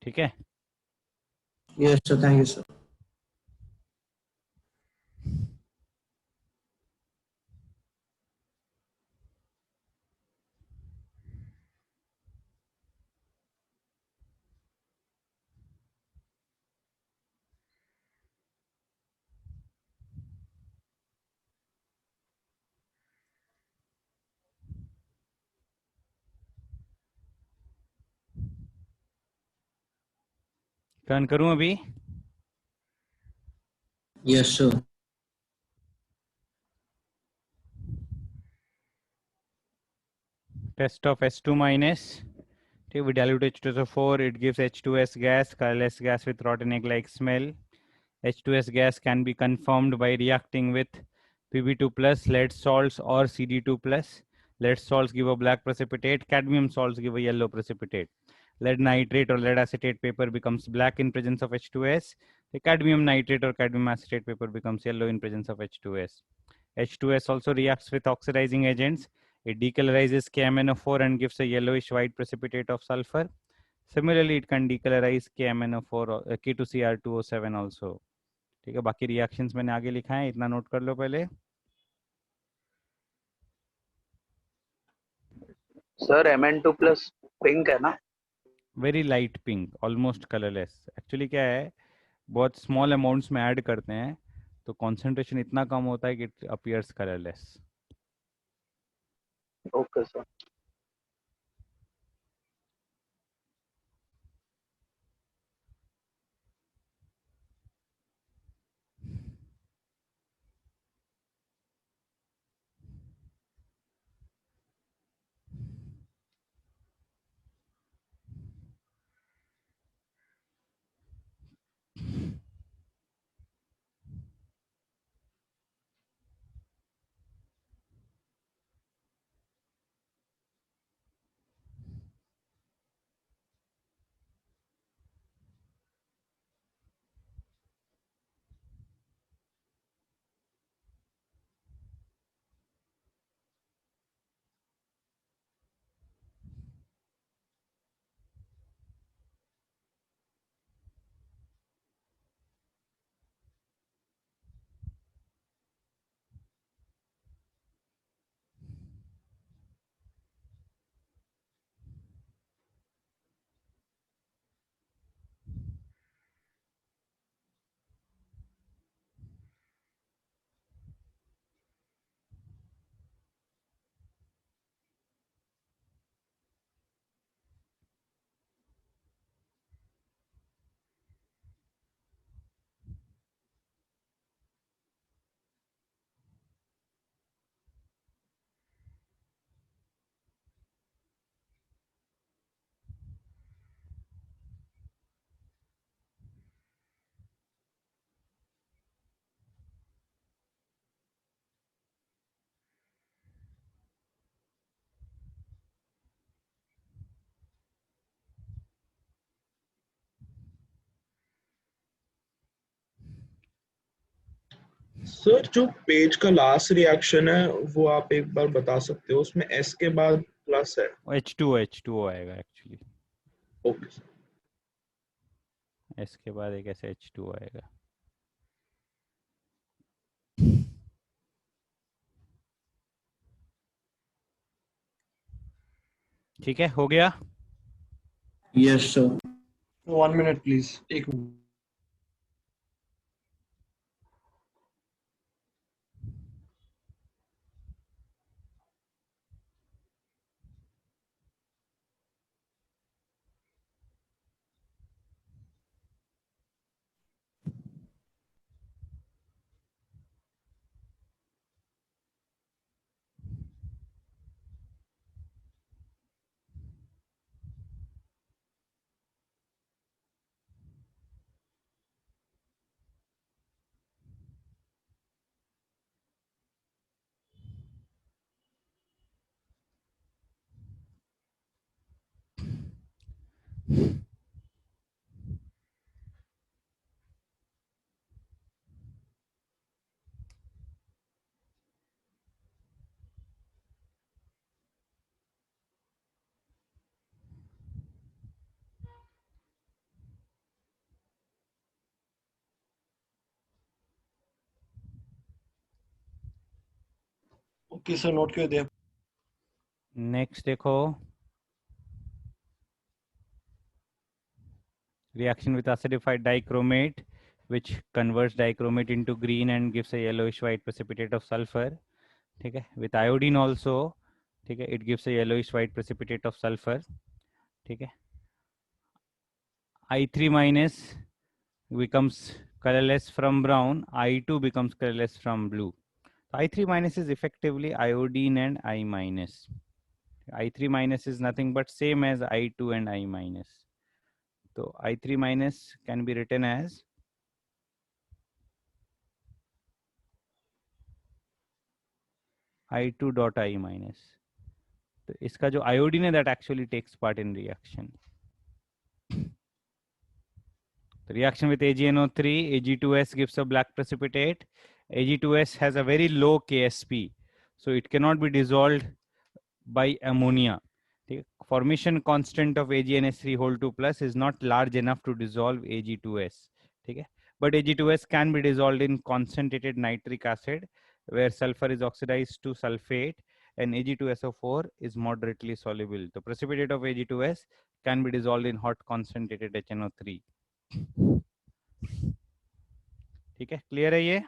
ठीक है, yes sir, thank you sir. Turn करूं अभी? Yes sir. Test of S2 minus. Okay, we dilute H2SO4, it gives H2S gas, colorless gas with rotten egg-like smell. H2S gas can be conformed by reacting with Pb2 plus, lead salts or Cd2 plus. Lead salts give a black precipitate, cadmium salts give a yellow precipitate. Lead nitrate or lead acetate paper becomes black in presence of H2S. The cadmium nitrate or cadmium acetate paper becomes yellow in presence of H2S. H2S also reacts with oxidizing agents. It decolorizes KMnO4 and gives a yellowish white precipitate of sulfur. Similarly, it can decolorize KMnO4 or K2Cr2O7 also. ठीक है, बाकी reactions मैंने आगे लिखा है, इतना note कर लो पहले. सर Mn2 प्लस पिंक है ना? Very light pink, almost colourless. Actually क्या है, बहुत स्मॉल अमाउंट्स में ऐड करते हैं तो कॉन्सेंट्रेशन इतना कम होता है कि it appears colourless. Okay sir. Sir जो पेज का लास्ट रिएक्शन है वो आप एक बार बता सकते हो? उसमें S के बाद प्लस है. H2O आएगा एक्चुअली. Okay sir. S के बाद एक ऐसे H2O आएगा. ठीक है, हो गया. Yes sir. 1 minute please. 1 minute. Okay sir, note कर दिया. नेक्स्ट देखो, reaction with acidified dichromate which converts dichromate into green and gives a yellowish white precipitate of sulfur. ठीक है, with iodine also, ठीक है, it gives a yellowish white precipitate of sulfur. ठीक है, I3 minus becomes colorless from brown, I2 becomes colorless from blue. I3 minus is effectively iodine and I minus. I3 minus is nothing but same as I2 and I minus. So I3 minus can be written as I2 dot I minus. तो इसका जो iodine है that actually takes part in reaction. The reaction with AgNO3, Ag2S gives a black precipitate. Ag2S has a very low Ksp, so it cannot be dissolved by ammonia. The formation constant of AgNS3 whole 2 plus is not large enough to dissolve Ag2S. Okay? But Ag2S can be dissolved in concentrated nitric acid, where sulfur is oxidized to sulfate and Ag2SO4 is moderately soluble. The precipitate of Ag2S can be dissolved in hot concentrated HNO3. ठीक है, clear है ये?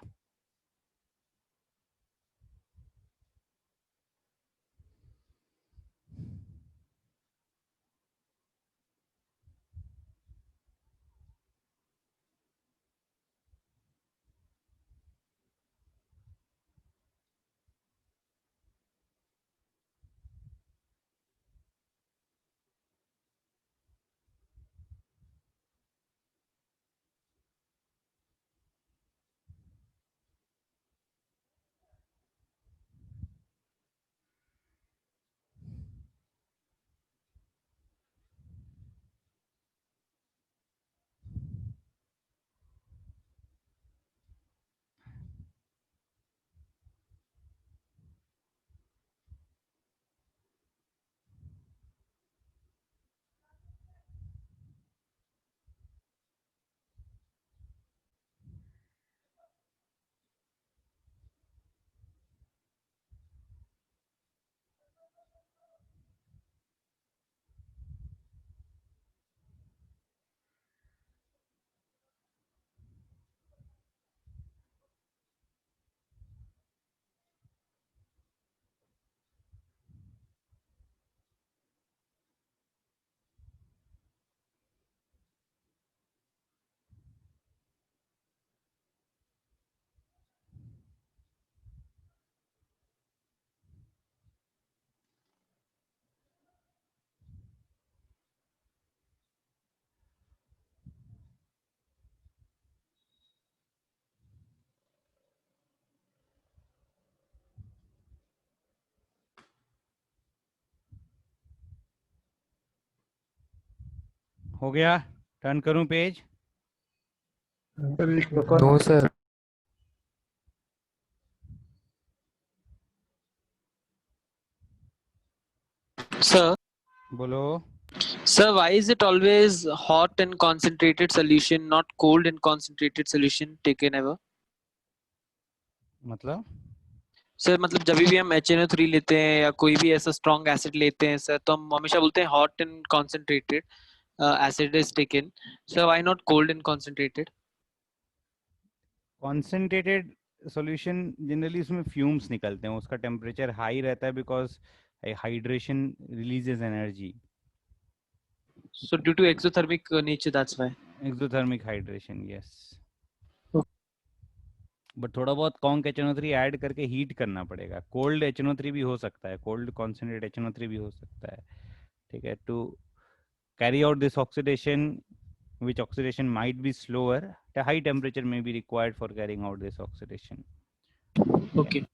हो गया? Turn करूं page? No sir Sir, बोलो. sir, why is it always hot and concentrated solution, not cold and concentrated solution taken ever? मतलब sir मतलब जब भी हम HNO3 लेते हैं या कोई भी ऐसा स्ट्रॉन्ग एसिड लेते हैं सर, तो हम हमेशा बोलते हैं hot and concentrated acid is taken. Sir why not cold and concentrated? Concentrated solution generally उसमें फ्यूम्स निकलते हैं, उसका टेम्परेचर हाई रहता है because hydration releases energy. So due to exothermic nature, that's why. Exothermic hydration, yes. But थोड़ा बहुत conc HNO3 add करके heat करना पड़ेगा. कोल्ड HNO3 भी हो सकता है, कोल्ड कॉन्सेंट्रेट HNO3 भी हो सकता है. ठीक है, to carry out this oxidation, which oxidation might be slower, a high temperature may be required for carrying out this oxidation. Okay.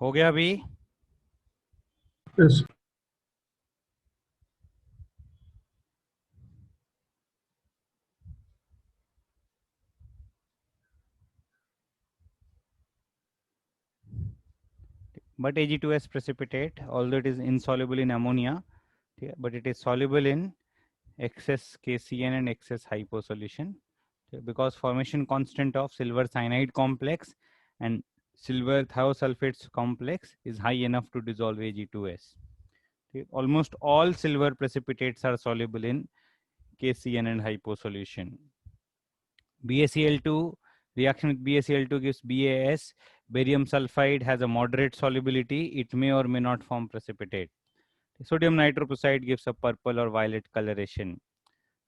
हो गया अभी? Yes. But Ag2S precipitate, although it is insoluble in ammonia, but it is soluble in excess KCN and excess hypo solution, because formation constant of silver cyanide complex and silver thiosulfates complex is high enough to dissolve Ag2S. Almost all silver precipitates are soluble in KCN and hypo solution. BaCl2 reaction with BaCl2 gives BaS. Barium sulfide has a moderate solubility. It may or may not form precipitate. Sodium nitroprusside gives a purple or violet coloration.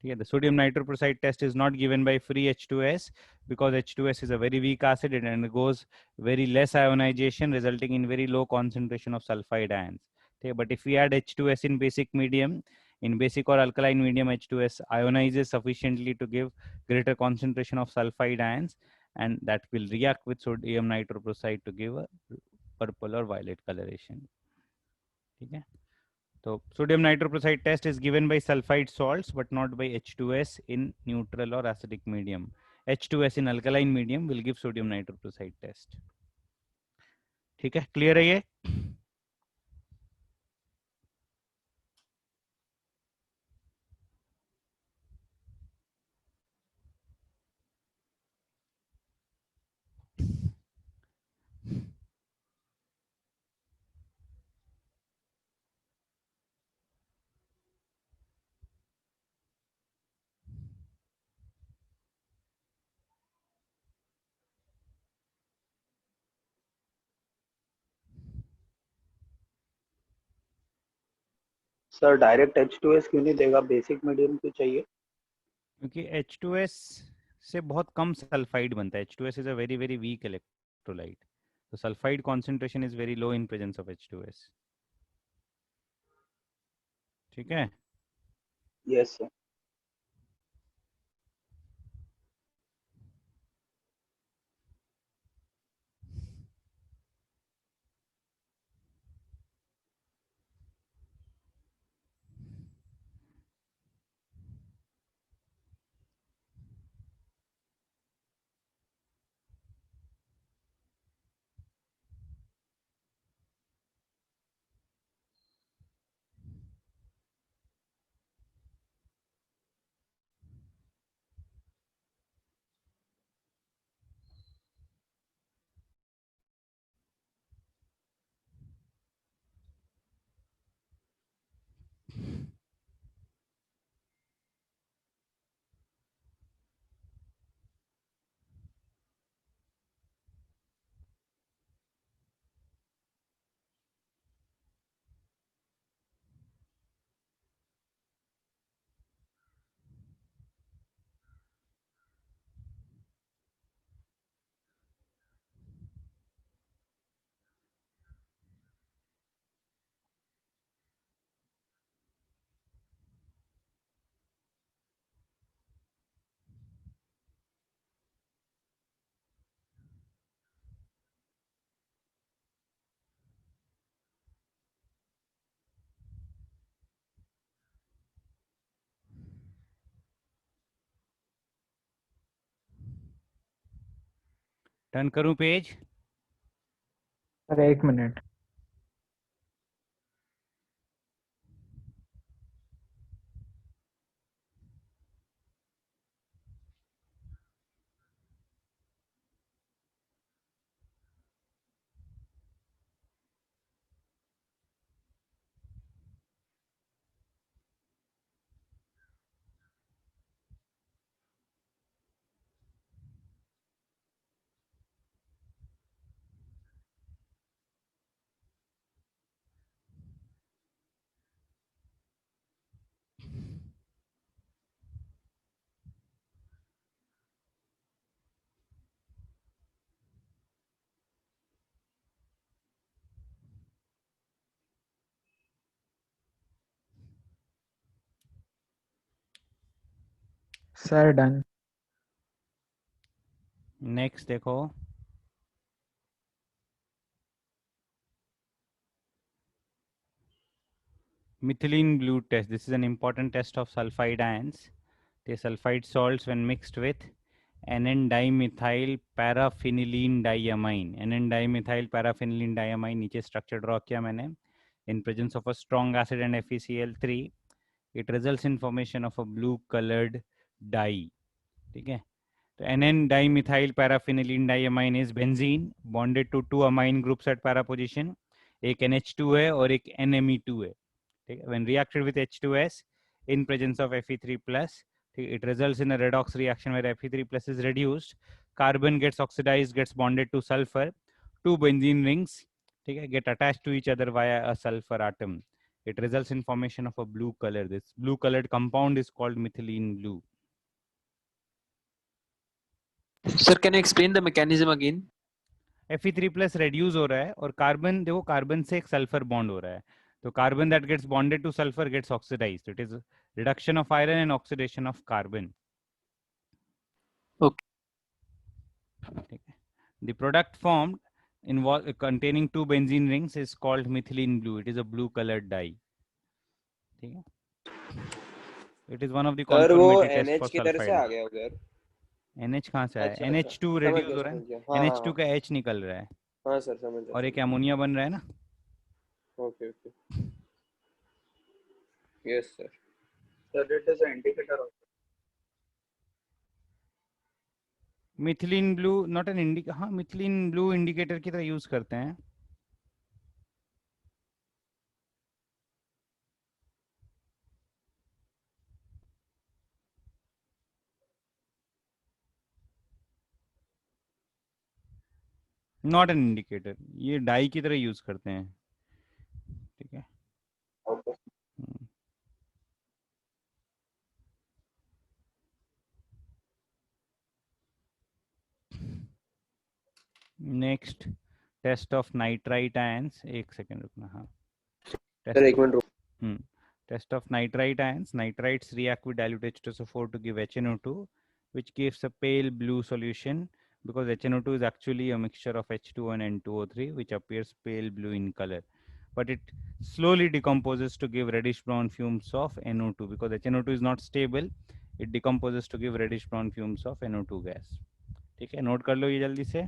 The sodium nitroprusside test is not given by free H2S because H2S is a very weak acid and undergoes very less ionization, resulting in very low concentration of sulfide ions. But if we add H2S in basic medium, in basic or alkaline medium, H2S ionizes sufficiently to give greater concentration of sulfide ions, and that will react with sodium nitroprusside to give a purple or violet coloration. Okay. So sodium nitroprusside test is given by sulfide salts but not by H2S in neutral or acidic medium. H2S in alkaline medium will give sodium nitroprusside test. ठीक है, clear है ये? Sir direct H2S क्यों नहीं देगा, basic medium क्यों चाहिए? क्योंकि H2S से बहुत कम सल्फाइड बनता है. H2S is a very very weak electrolyte. So sulfide concentration is very low in presence of H2S. ठीक है? Yes sir. टर्न करूं page? Sir 1 minute. Sir done. Next देखो. methylene blue test. This is an important test of sulfide ions. The sulfide salts when mixed with NN-dimethyl paraphenylene diamine. NN-dimethyl paraphenylene diamine नीचे structure draw किया मैंने. In presence of a strong acid and FeCl3, it results in formation of a blue colored dye. ठीक है. तो NN-dimethyl paraphenylene diamine is benzene bonded to two amine groups at para position. एक NH2 है और एक NMe2 है. ठीक है. When reacted with H2S in presence of Fe3 plus, it results in a redox reaction where Fe3 plus is reduced. Carbon gets oxidized, gets bonded to sulfur. Two benzene rings get attached to each other via a sulfur atom. It results in formation of a blue color. This blue colored compound is called methylene blue. Sir, can you explain the mechanism again? Fe3 plus reduce हो रहा है और carbon देखो carbon से एक sulphur bond हो रहा है तो carbon that gets bonded to sulfur gets oxidized. It is reduction of iron and oxidation of carbon. Okay. The product formed containing two benzene rings is called methylene blue. It is a blue colored dye. It is one of the sir वो conformity tests for NH किधर से आ sulfide. गया उधर? NH कहाँ से आया? अच्छा, NH2 समझ reduce गया, हो रहा समझ है. गया। हाँ, NH2 हाँ, का H निकल रहा है हाँ सर समझ गया। और एक अमोनिया बन रहा है ना. Okay okay yes sir. Sir, it is an indicator of methylene blue not an indicator. हाँ मिथिलीन ब्लू इंडिकेटर की तरह यूज करते हैं. Not an indicator. ये डाई की तरह यूज करते हैं. ठीक है. Next test of nitrite ions. एक सेकंड रुकना. हाँ सर एक मिनट रुक. Test of nitrite ions. Nitrites react with dilute H2SO4 to give HNO2, which gives a pale blue solution because HNO2 is actually a mixture of H2O and N2O3, which appears pale blue in color. But it slowly decomposes to give reddish brown fumes of NO2 because HNO2 is not stable. It decomposes to give reddish brown fumes of NO2 gas. ठीक है, note कर लो ये जल्दी से.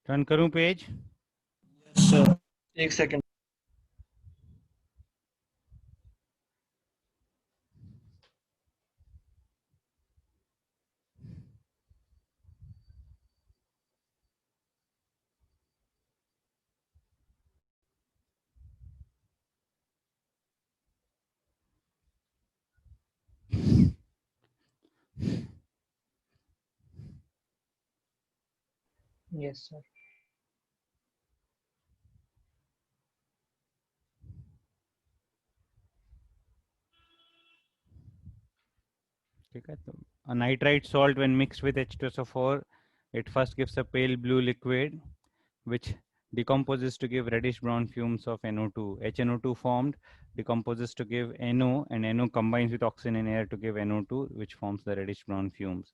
Turn करूं page? Sir एक second. Yes, sir. ठीक है, तो a nitrite salt when mixed with H2SO4, it first gives a pale blue liquid which decomposes to give reddish brown fumes of NO2. HNO2 formed decomposes to give NO, and NO combines with oxygen and air to give NO2, which forms the reddish brown fumes.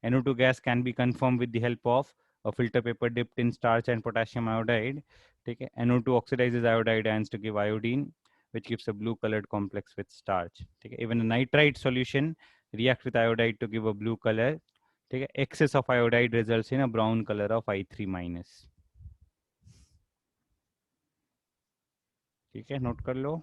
NO2 gas can be confirmed with the help of a filter paper dipped in starch and potassium iodide. Okay. NO2 oxidizes iodide ions to give iodine, which gives a blue colored complex with starch. Okay. Even a nitrite solution reacts with iodide to give a blue color. Okay. Excess of iodide results in a brown color of I3 minus. ठीक है, note कर लो.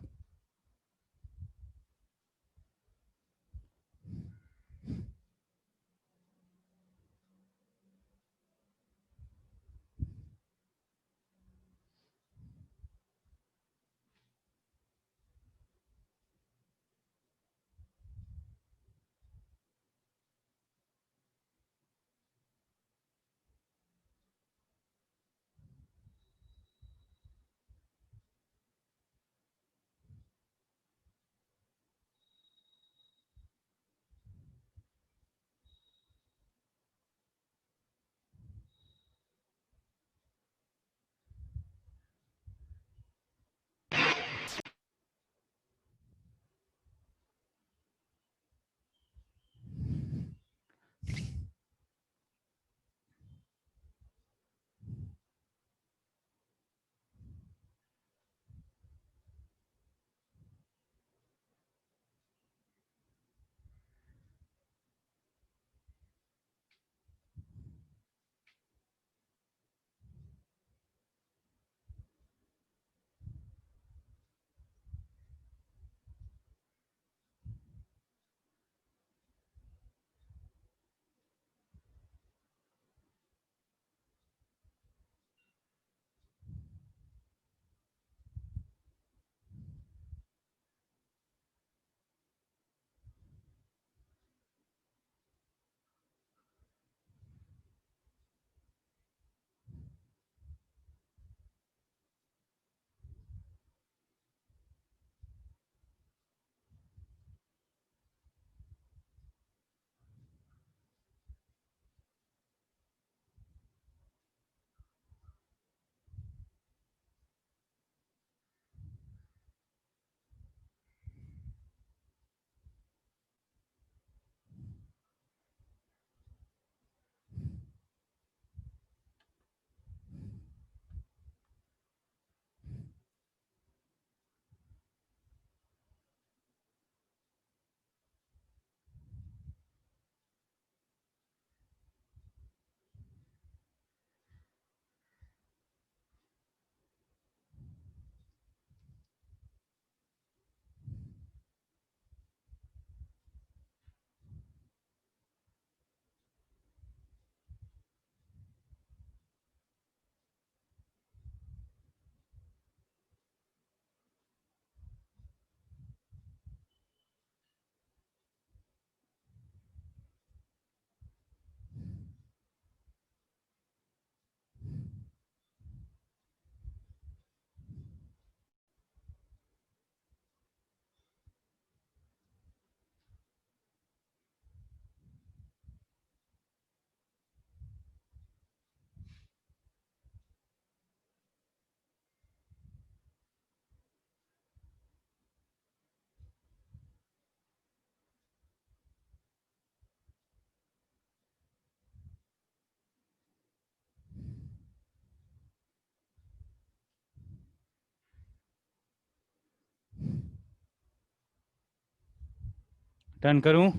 Turn करूं?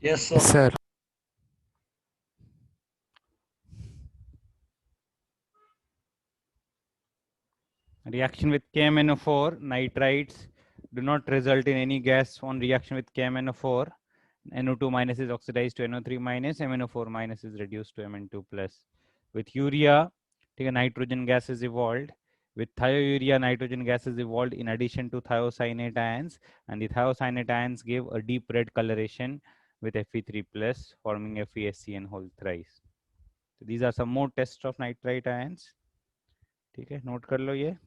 Yes, sir. Sir. Reaction with KMnO4, nitrites do not result in any gas on reaction with KMnO4. NO2 minus is oxidized to NO3 minus, MnO4 minus is reduced to Mn2 plus. With urea, take a nitrogen gas is evolved. With thiourea, nitrogen gas is evolved in addition to thiocyanate ions, and the thiocyanate ions give a deep red coloration with Fe3 plus, forming FeSCN whole thrice. So these are some more tests of nitrite ions. ठीक है, note कर लो ये.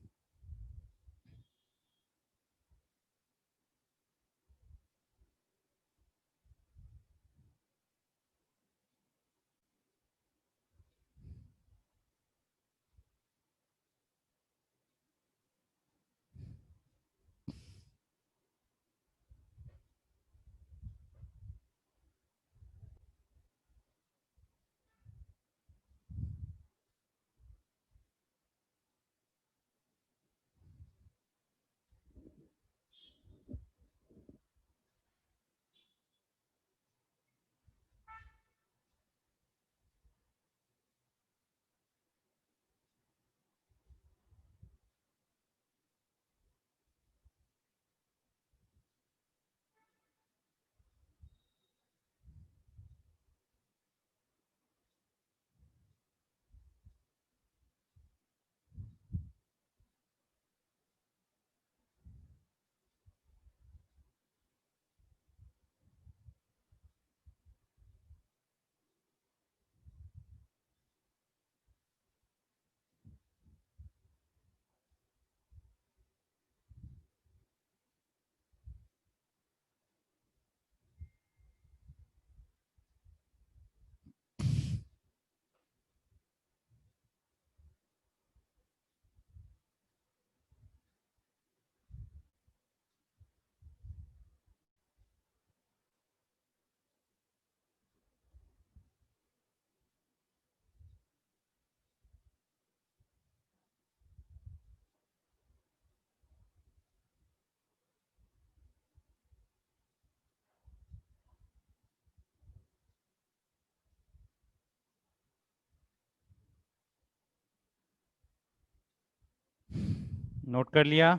Note कर लिया?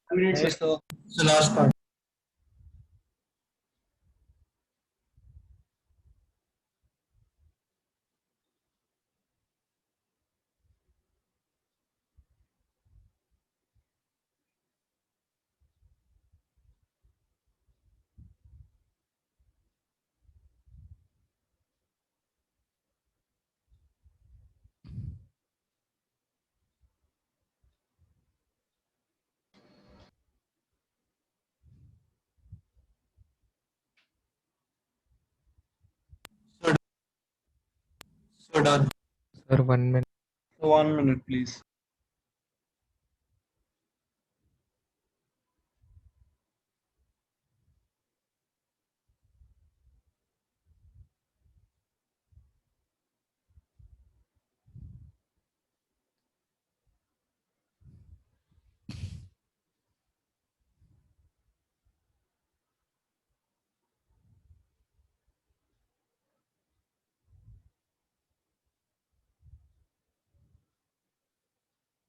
Yes, sir. The last part. So done. Sir, 1 minute. 1 minute, please.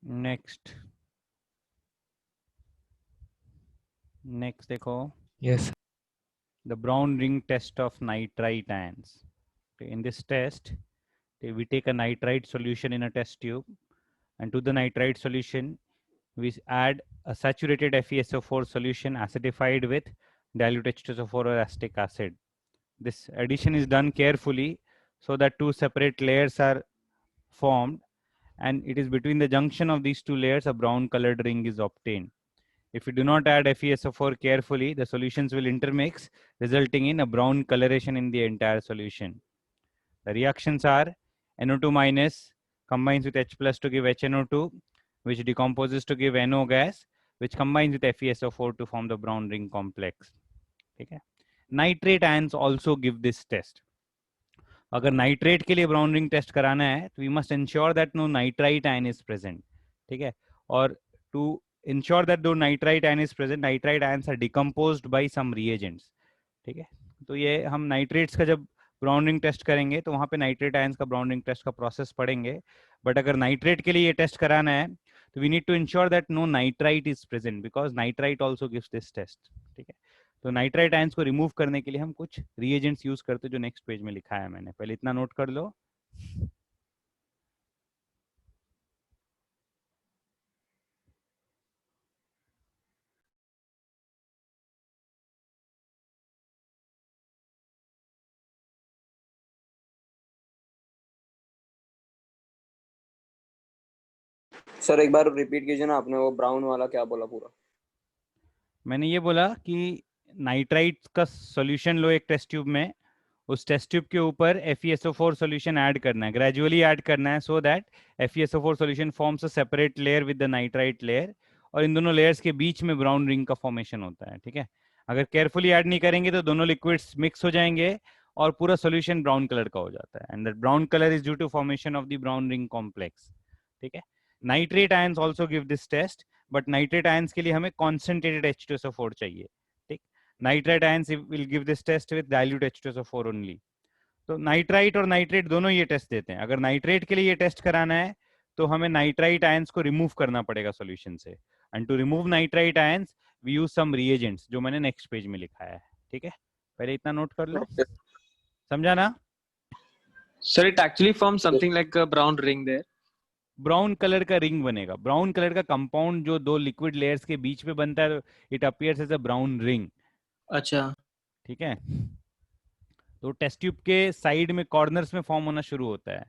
Next देखो, Yes. the brown ring test of nitrite ions. Okay, in this test, we take a nitrite solution in a test tube, and to the nitrite solution we add a saturated FeSO4 solution acidified with dilute H2SO4 or acetic acid. This addition is done carefully so that two separate layers are formed, and it is between the junction of these two layers a brown colored ring is obtained. If we do not add FeSO4 carefully, the solutions will intermix, resulting in a brown coloration in the entire solution. The reactions are NO2 minus combines with H plus to give HNO2, which decomposes to give NO gas, which combines with FeSO4 to form the brown ring complex. Okay. Nitrate ions also give this test. अगर nitrate के लिए brown ring test कराना है तो we must ensure that no nitrite ion is present. ठीक है. और to ensure that though nitrite ion is present, nitrite ions are decomposed by some reagents. ठीक है. तो ये हम नाइट्रेट्स का जब ब्राउन रिंग टेस्ट करेंगे तो वहाँ पे नाइट्रेट आयंस का ब्राउन रिंग टेस्ट का प्रोसेस पढ़ेंगे. बट अगर नाइट्रेट के लिए ये टेस्ट कराना है तो we need to ensure that no nitrite is present, because nitrite also gives this test. ठीक है. तो नाइट्राइट आयंस को रिमूव करने के लिए हम कुछ रिएजेंट्स यूज करते हैं जो नेक्स्ट पेज में लिखा है मैंने. पहले इतना नोट कर लो. सर एक बार रिपीट कीजिए ना, आपने वो ब्राउन वाला क्या बोला पूरा? मैंने ये बोला कि नाइट्राइट का सॉल्यूशन लो एक टेस्ट ट्यूब में, उस टेस्ट ट्यूब के ऊपर FeSO4 सॉल्यूशन ऐड करना है, ग्रेजुअली ऐड करना है, so that FeSO4 solution forms a separate layer with the nitrite layer, और इन दोनों लेयर्स के बीच में ब्राउन रिंग का फॉर्मेशन होता है. ठीक है. अगर केयरफुली ऐड नहीं करेंगे तो दोनों लिक्विड्स मिक्स हो जाएंगे और पूरा सॉल्यूशन ब्राउन कलर का हो जाता है, and that brown colour is due to formation of the brown ring complex. ठीक है. Nitrate ions also give this test, but nitrate ions के लिए हमें कॉन्सेंट्रेटेड H2SO4 चाहिए. ठीक. Nitrate ions will give this test with dilute H2SO4 only. तो nitrite और nitrate दोनों ये टेस्ट देते हैं. अगर नाइट्रेट के लिए ये टेस्ट कराना है तो हमें नाइट्राइट आयंस को रिमूव करना पड़ेगा सॉल्यूशन से, and to remove nitrite ions we use some reagents जो मैंने नेक्स्ट पेज में लिखा है. ठीक है. पहले इतना नोट कर लो. समझा ना? Sir, it actually forms something like a brown ring there. Brown colour का रिंग बनेगा. ब्राउन कलर का कंपाउंड जो दो लिक्विड लेयर्स के बीच में बनता है, it appears as a brown ring. अच्छा. ठीक है. तो टेस्ट ट्यूब के साइड में कॉर्नर्स में फॉर्म होना शुरू होता है,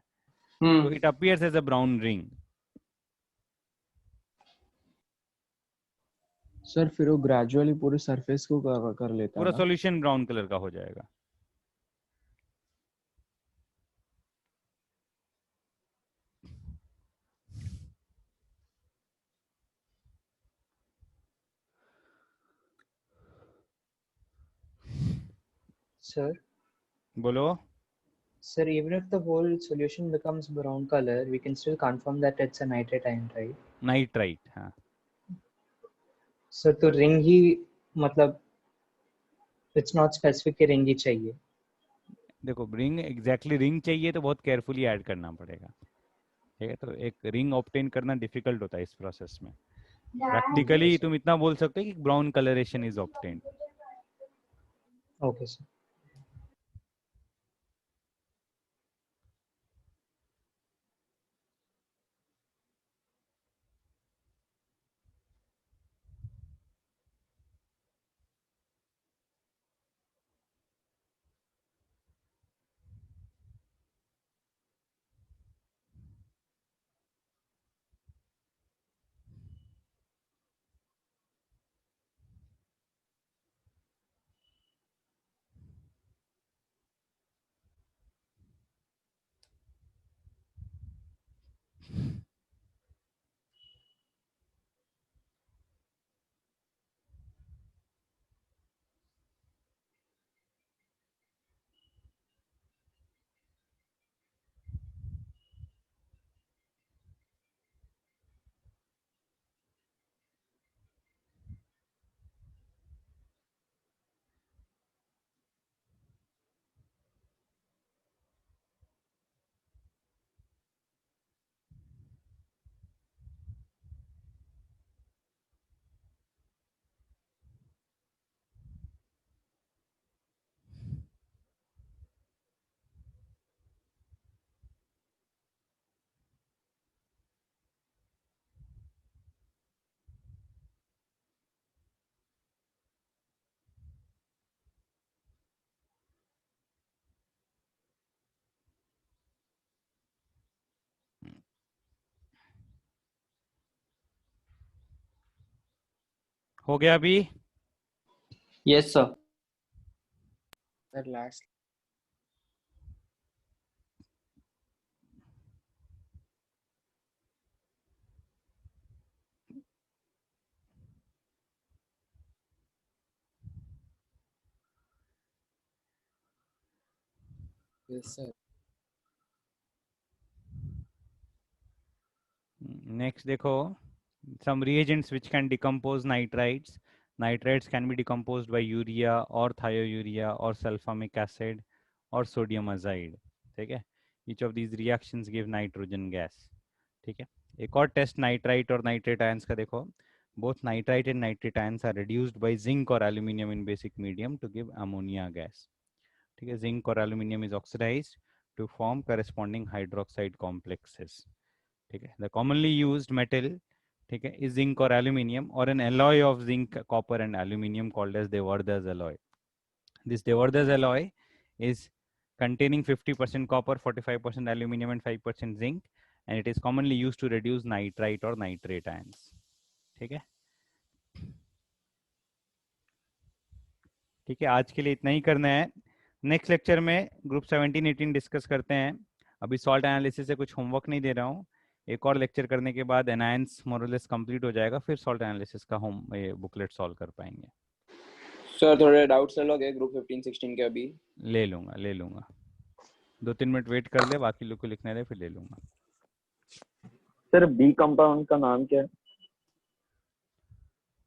तो it appears as a brown ring. Sir फिर वो ग्रेजुअली पूरे सरफेस को कर लेता है पूरा ना? सॉल्यूशन ब्राउन कलर का हो जाएगा. Sir, बोलो. sir, even if the whole solution becomes brown color, we can still confirm that it's a nitrate ion, right? Nitrite. हाँ. Sir, तो ring ही मतलब it's not specific कि ring ही चाहिए. देखो, रिंग एग्जैक्टली रिंग चाहिए तो बहुत केयरफुली ऐड करना पड़ेगा. ठीक है, तो एक रिंग ऑब्टेन करना डिफिकल्ट होता है इस प्रोसेस में। प्रैक्टिकली तुम इतना बोल सकते हो कि brown colouration is obtain. Okay sir. हो गया अभी? Yes sir. Sir last Yes, sir. Next देखो, some reagents which can decompose nitrites. Nitrites can be decomposed by urea or thiourea or sulfamic acid or sodium azide. ठीक है, each of these reactions give nitrogen gas. ठीक है, एक और test nitrite और nitrate ions का देखो, both nitrite and nitrate ions are reduced by zinc or aluminium in basic medium to give ammonia gas. ठीक है, zinc और aluminium is oxidized to form corresponding hydroxide complexes. ठीक है, the commonly used metal, ठीक है, is zinc और aluminium और an alloy of zinc, copper and aluminium called as Devarda's alloy. This Devarda's alloy is containing 50% copper, 45% aluminum and 5% zinc, and it is commonly used to reduce nitrite or nitrate ions. ठीक है, ठीक है, आज के लिए इतना ही करना है. नेक्स्ट लेक्चर में ग्रुप 17 18 डिस्कस करते हैं. अभी सॉल्ट एनालिसिस से कुछ होमवर्क नहीं दे रहा हूँ. एक और लेक्चर करने के बाद एनायंस मोरलेस कंप्लीट हो जाएगा, फिर सॉल्ट एनालिसिस का होम ये बुकलेट सॉल्व कर पाएंगे. सर थोड़े डाउट्स ले लोगे ग्रुप 15 16 के अभी? ले लूँगा 2-3 मिनट वेट कर ले, बाकी लोग को लिखने दे, फिर ले लूँगा. सर बी कंपाउंड का नाम क्या है?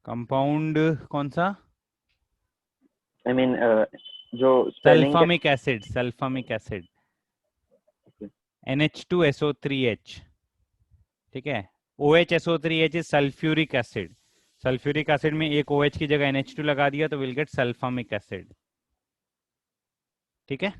कंपाउंड कौन सा? आई मीन जो स्पेलिंग सल्फामिक एसिड NH2SO3H. ठीक है, OHSO3H is sulphuric acid. Sulphuric acid में एक OH की जगह NH2 लगा दिया तो विल गेट सल्फामिक एसिड. ठीक है,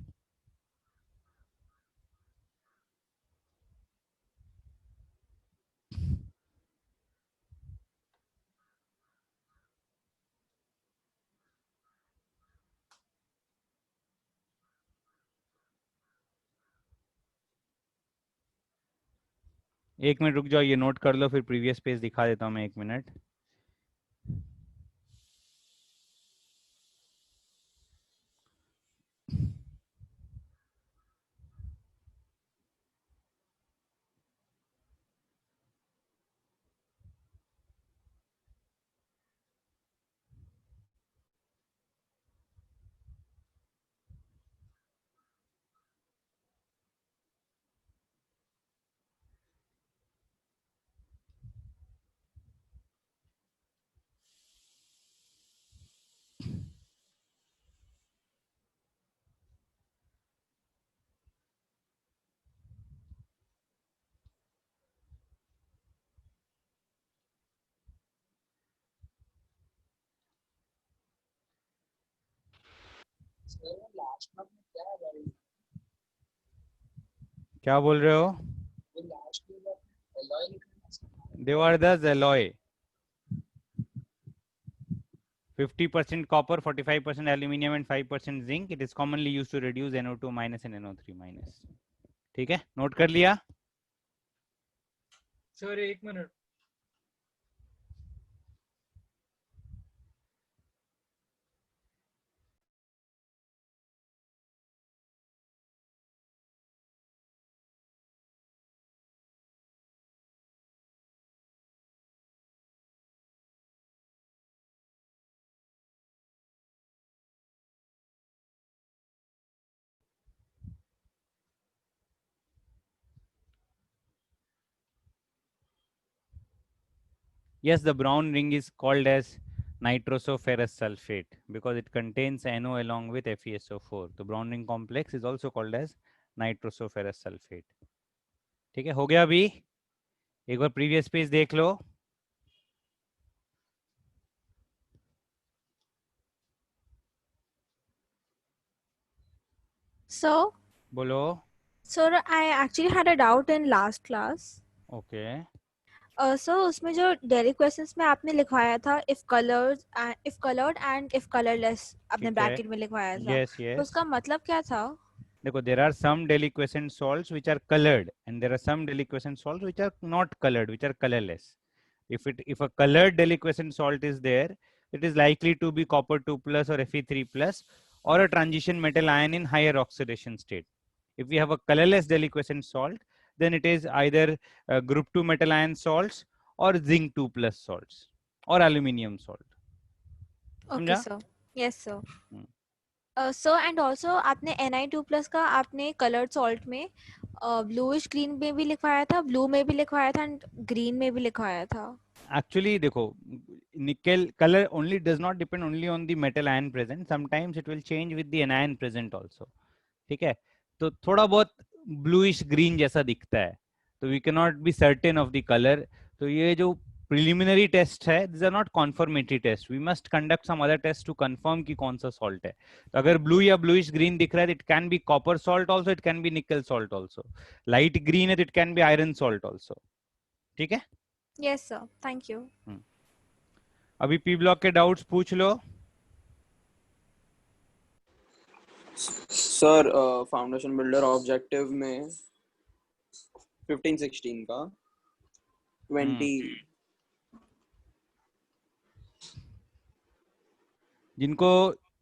एक मिनट रुक जाओ, ये नोट कर लो, फिर प्रीवियस पेज दिखा देता हूँ मैं. 1 मिनट. क्या बोल रहे हो? They were the alloy. 50% copper, 45% aluminium and 5% zinc. It is commonly used to reduce NO2 minus and NO3 minus. ठीक है, नोट कर लिया? सर एक minute. Yes, the brown ring is called as nitrosoferrous sulfate because it contains NO along with FeSO4. The brown ring complex is also called as nitrosoferrous sulfate. ठीक है, हो गया अभी? एक बार प्रीवियस पेज देख लो. So, बोलो. sir, I actually had a doubt in last class. Okay. So उसमें जो डेली क्वेश्चंस में आपने लिखवाया था if colored and if colorless आपने ठीक है. ब्रैकेट में लिखवाया था. Yes, तो yes. उसका मतलब क्या था? देखो, there are some deliquescent salts which are colored and there are some deliquescent salts which are not colored, which are colorless. If a colored deliquescent salt is there, it is likely to be copper 2 plus or Fe3 plus or a transition metal ion in higher oxidation state. If we have a colorless deliquescent salt, then it is either group 2 metal ion salts or zinc 2 plus salts or aluminium salt. Okay, समझा? sir. Yes, sir. So and also आपने Ni2 plus का आपने colored salt में bluish green में भी लिखवाया था, blue में भी लिखवाया था and green में भी लिखवाया था. Actually देखो, nickel color only does not depend only on the metal ion present. Sometimes it will change with the anion present also. ठीक है, तो थोड़ा बहुत bluish green जैसा दिखता है, तो we cannot be certain of the color. तो ये जो preliminary test है, these are not confirmatory tests. We must conduct some other tests to confirm कि कौन सा salt है. तो अगर blue या bluish green दिख रहा है, it can be copper salt also, it can be nickel salt also. Light green है, it can be iron salt also. ठीक है? Yes, sir. Thank you. अभी पी ब्लॉक के डाउट्स पूछ लो. सर फाउंडेशन बिल्डर ऑब्जेक्टिव में 15-16 का 20 जिनको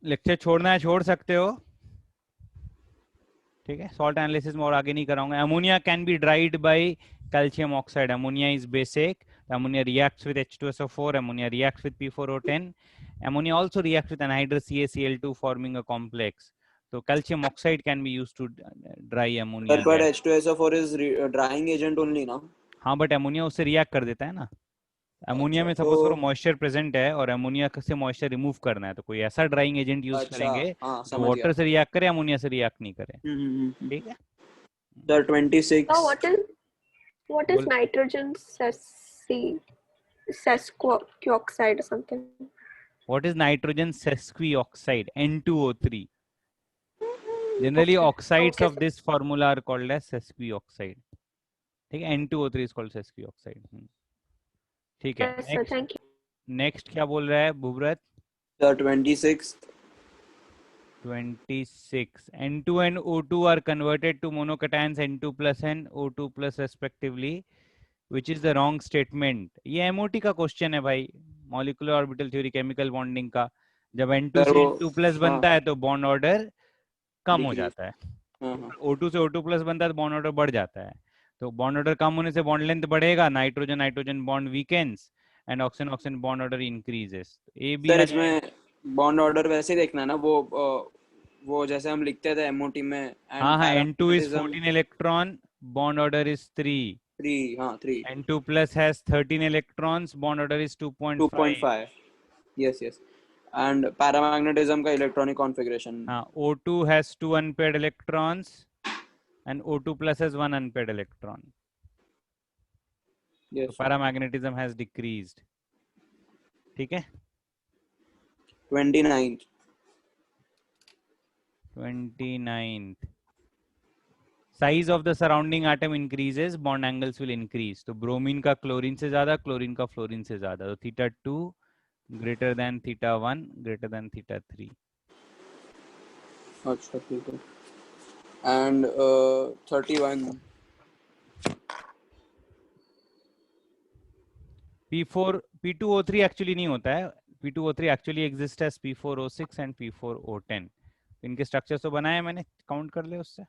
lecture छोड़ना है छोड़ सकते हो. ठीक है, सॉल्ट एनालिसिस में और आगे नहीं कराऊंगा. Ammonia can be dried by calcium oxide. Ammonia is basic. Ammonia reacts with H2SO4. Ammonia reacts with P4O10. Ammonia also reacts with anhydrous CaCl2 forming a complex. So calcium oxide can be used to dry ammonia. But H2SO4 is drying agent only ना? हाँ, but ammonia उससे react कर देता है ना. Ammonia में suppose करो moisture present है और अमोनिया से मॉइस्चर रिमूव करना है, तो कोई ऐसा ड्राइंग एजेंट यूज करेंगे जो वाटर से रिएक्ट करे, अमोनिया से रिएक्ट नहीं करे. ठीक है. The 26. What is nitrogen sesquioxide or something? What is nitrogen sesquioxide? N2O3. Generally, oxides of this formula are called as sesquioxide. ठीक है, N2O3 is called sesquioxide. ठीक है. Yes, sir, thank you. Next क्या बोल रहा है भूव्रत? The 26. N2 and O2 are converted to monocations N2 plus and O2 plus respectively, which is the wrong statement. ये MOT का क्वेश्चन है भाई, molecular orbital theory, chemical bonding का. जब N2 से N2 plus बनता है तो बॉन्ड ऑर्डर कम हो जाता है. O2 से O2 plus बनता है तो बॉन्ड ऑर्डर बढ़ जाता है. तो बॉन्ड ऑर्डर कम होने से बॉन्ड लेंथ बढ़ेगा, nitrogen nitrogen bond weakens and oxygen oxygen bond order increases. A B sir इसमें बॉन्ड ऑर्डर वैसे देखना है ना, वो जैसे हम लिखते थे एमओटी में. हाँ हाँ, N2 is 14 electron, bond order is 3. 3. N2 plus has 13 electrons, bond order is 2.5. Yes. And paramagnetism का electronic configuration. हाँ, O2 has 2 unpaired electrons and O2 plus has 1 unpaired electron. Yes. So paramagnetism has decreased. ठीक है. 29. 29th. Size of the surrounding atom increases, bond angles will increase. तो bromine का chlorine से ज़्यादा, chlorine का fluorine से ज़्यादा. तो theta 2 greater than theta 1 greater than theta 3. अच्छा ठीक है. And 31. P2O3 actually नहीं होता है. P2O3 actually exists as P4O6 and P4O10. इनके स्ट्रक्चर तो बनाए मैंने, काउंट कर ले उससे.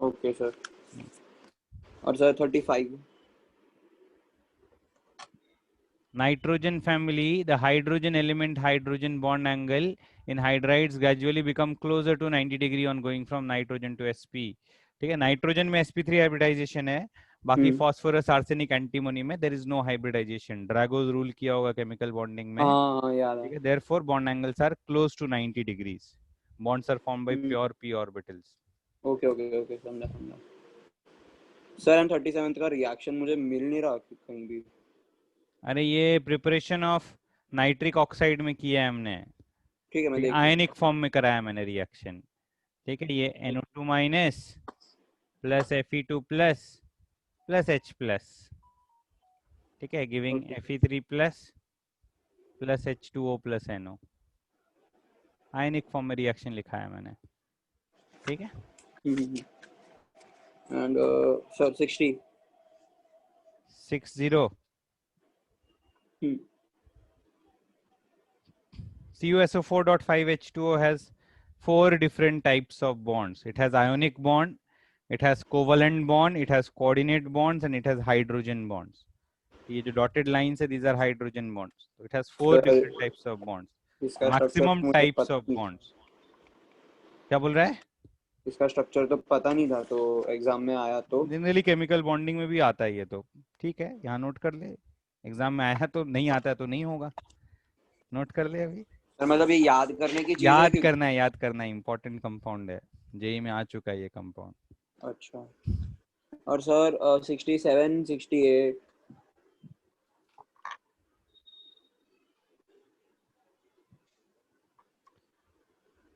Okay sir. और sir 35. Nitrogen family, the hydrogen element hydrogen bond angle in hydrides gradually become closer to 90 degree on going from nitrogen to sp. ठीक है. नाइट्रोजन में sp3 हाइब्रिडाइजेशन है, बाकी फॉस्फोरस आर्सेनिक एंटीमोनी में there is no hybridisation. Drago's rule किया होगा chemical bonding में. हाँ याद है. ठीक है. Therefore bond angles are close to 90 degrees. Bonds are formed by pure p orbitals. Okay okay okay, समझा समझा. सर एंड 37th का रिएक्शन मुझे मिल नहीं रहा कहीं भी. अरे ये प्रिपरेशन ऑफ नाइट्रिक ऑक्साइड में किया है हमने. ठीक है, मैं देख. आयनिक फॉर्म में कराया मैंने रिएक्शन. ठीक है. ये NO2 minus plus Fe2 plus plus H plus. ठीक है. Giving Fe3 plus plus H2O plus NO. Ionic form में रिएक्शन लिखा है मैंने. ठीक है. And sir 60. CuSO4.5H2O has 4 different types of bonds. It has ionic bond, it has covalent bond, it has coordinate bonds, and it has hydrogen bonds. ये जो dotted lines है, these are hydrogen bonds. So it has 4 different types of bonds. Maximum types of bonds. क्या बोल रहा है? इसका structure तो पता नहीं था, तो एग्जाम में आया तो. जनरली केमिकल बॉन्डिंग में भी आता है ये तो. ठीक है, यहाँ नोट कर ले. एग्जाम में आया तो नहीं आता है तो नहीं होगा. नोट कर ले अभी. सर मतलब ये याद करने की चीज है. याद करना है. इंपॉर्टेंट कंपाउंड है. जेई में आ चुका है ये कंपाउंड. अच्छा. और sir 67, 68.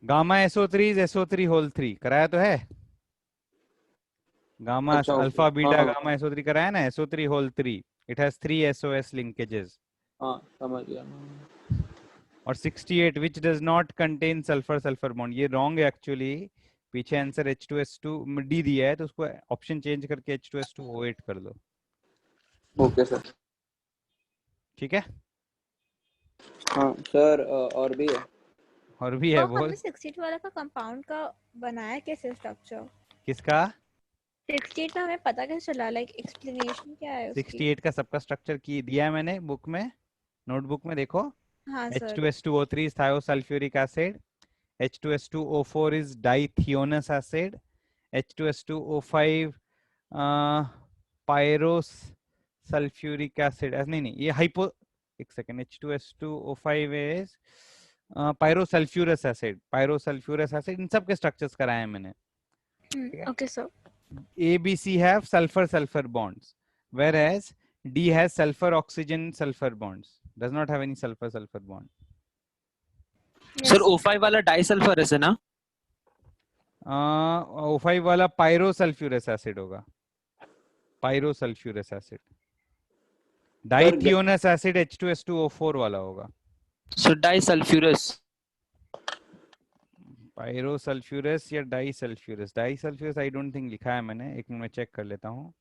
Gamma SO3 is SO3 whole 3 कराया तो है. Gamma alpha beta gamma SO3 कराया ना. SO3 whole 3. It has 3 SOS linkages. हाँ समझ गया. और 68 which does not contain sulfur sulfur bond. ये wrong है एक्चुअली. पीछे आंसर H2S2 D दिया है तो उसको ऑप्शन चेंज करके H2S2O8 कर दो. Okay sir. ठीक है. हाँ सर. और भी है. और भी है. तो बोल. हमने 68 वाला का कंपाउंड का बनाया कैसे स्ट्रक्चर? किसका? 68 में हमें पता कैसे चला? लाइक एक्सप्लेनेशन क्या है उसकी? 68 का सबका स्ट्रक्चर की दिया है मैंने बुक में, नोटबुक में देखो. हाँ sir. H2S2O3 is thiosulfuric acid. H2S2O4 is dithionous acid. H2S2O5 pyrosulfuric acid. नहीं ये हाइपो. एक second. H2S2O5 is pyrosulfurous acid. Pyrosulfurous acid. इन सब के स्ट्रक्चर्स कराए हैं मैंने. Okay sir. A, B, C have sulfur bonds, whereas D has sulfur oxygen sulfur bonds. Does not have any sulfur bond. Sir O5 वाला डाइसल्फर है ना? O5 वाला pyrosulfurous acid होगा. Pyrosulfurous acid. Dithionous acid H2S2O4 वाला होगा. So disulfurous. Pyrosulfurous या disulfurous. Disulfurous I don't think लिखा है मैंने. एक मिनट में चेक कर लेता हूँ.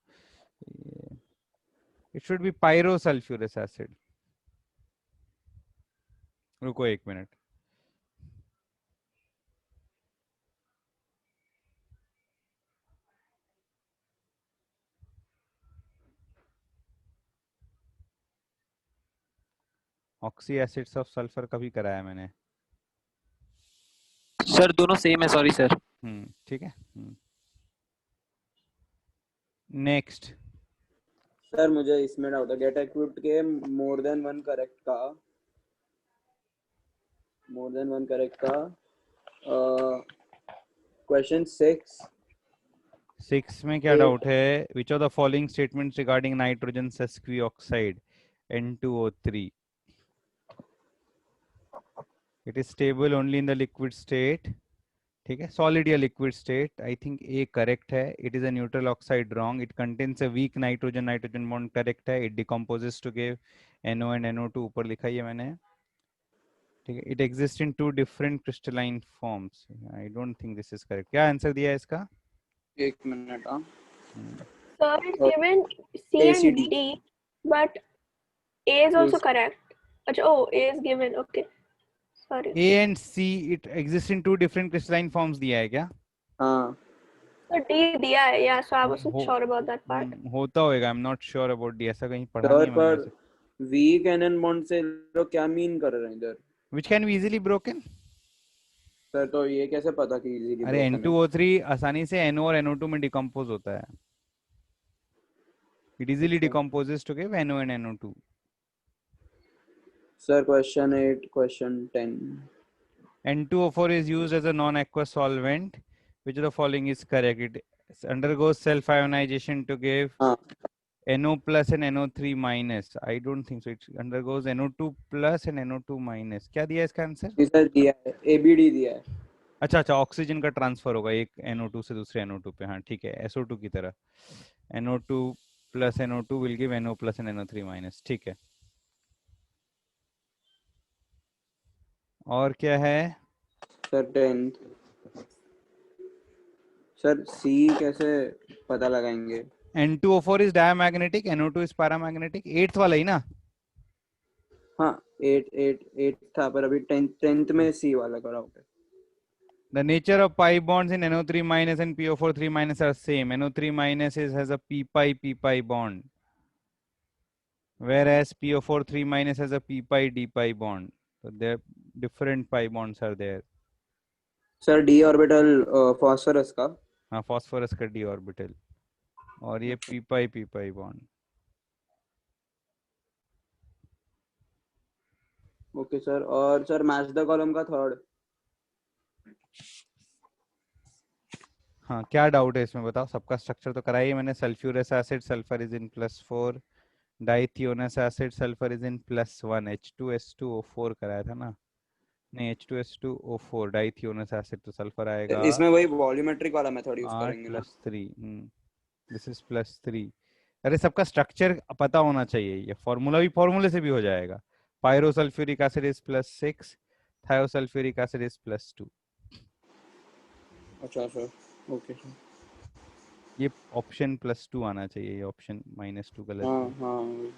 It should be pyrosulfurous acid. रुको एक minute. Oxy acids of sulphur कभी कराया मैंने. सर दोनों सेम है. Sorry sir. ठीक है. नेक्स्ट. सर मुझे इसमें डाउट है. गेट इक्विप्ड के मोर देन वन करेक्ट का क्वेश्चन 6 में क्या डाउट है? Which of the following statements regarding nitrogen sesquioxide N2O3. It is stable only in the liquid state. ठीक है, solid या liquid state. I think A correct है. It is a neutral oxide wrong. It contains a weak nitrogen bond correct है. It decomposes to give NO and NO2 ऊपर लिखा ही है मैंने. ठीक है, it exists in two different crystalline forms. I don't think this is correct. क्या answer दिया है इसका? एक मिनट. हाँ Sir, it's given C and D, but A is also correct. Oh, A is given. Okay. Sorry. A and C, it exists in two different crystalline forms दिया है क्या? हाँ. So D दिया है. Yeah, so I wasn't sure about that part. होता होएगा. I'm not sure about D. ऐसा कहीं पढ़ा Sir, नहीं है मैंने वैसे. पर weak NN bond से लोग क्या मीन कर रहे हैं इधर? Which can be easily broken. Sir तो ये कैसे पता कि इजीली अरे N2O3 आसानी से NO और NO2 में डिकम्पोज होता है. It easily decomposes to give NO and NO2. Sir, question 8, question 10. N2O4 is used as a non-aqueous solvent. Which of the following is correct? It undergoes self-ionization to give NO plus and NO3 minus. I don't think so. It undergoes NO2 plus and NO2 minus. क्या दिया है इसका answer? Sir दिया है, ABD दिया है. अच्छा अच्छा, ऑक्सीजन का ट्रांसफर होगा एक NO2 से दूसरे NO2 पे. हाँ ठीक है, SO2 की तरह. NO2 plus NO2 will give NO plus and NO3 minus. ठीक है. और क्या है? Sir 10th. सर C कैसे पता लगाएंगे? N2O4 is diamagnetic, NO2 is paramagnetic. 8th वाला ही ना? हाँ 8 था, पर अभी 10th में C वाला कराओगे. The nature of pi bonds in NO3 minus and PO4 3 minus are same. NO3 minus has a p pi bond, whereas PO4 3 minus has a p d bond. So there different pi bonds are there. Sir D orbital phosphorus का. हाँ, phosphorus का D orbital. और ये p pi bond. Okay sir. और sir match the column का third. हाँ, क्या doubt है इसमें बताओ? सबका स्ट्रक्चर तो कराई है मैंने. Sulphurous acid, sulphur is in +4. Dithionous acid, sulphur is in +1. H2S2O4 कराया था ना? नहीं, H2S2O4 डाइथियोनस एसिड, तो सल्फर आएगा. इसमें वही वॉल्यूमेट्रिक वाला मेथड यूज करेंगे ना? +3. This is +3. अरे सबका स्ट्रक्चर पता होना चाहिए. ये फॉर्मूला भी फॉर्मूले से भी हो जाएगा. Pyrosulphuric acid is +6. Thiosulphuric acid is +2. अच्छा सर. Okay sir. ये ऑप्शन +2 आना चाहिए. ये ऑप्शन -2 गलत. हाँ हाँ.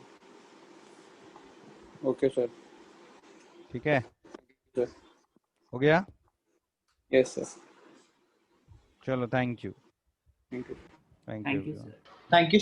Okay sir. ठीक है, सर. हो गया? Yes sir. चलो, thank you. Thank you. Thank you. Thank you.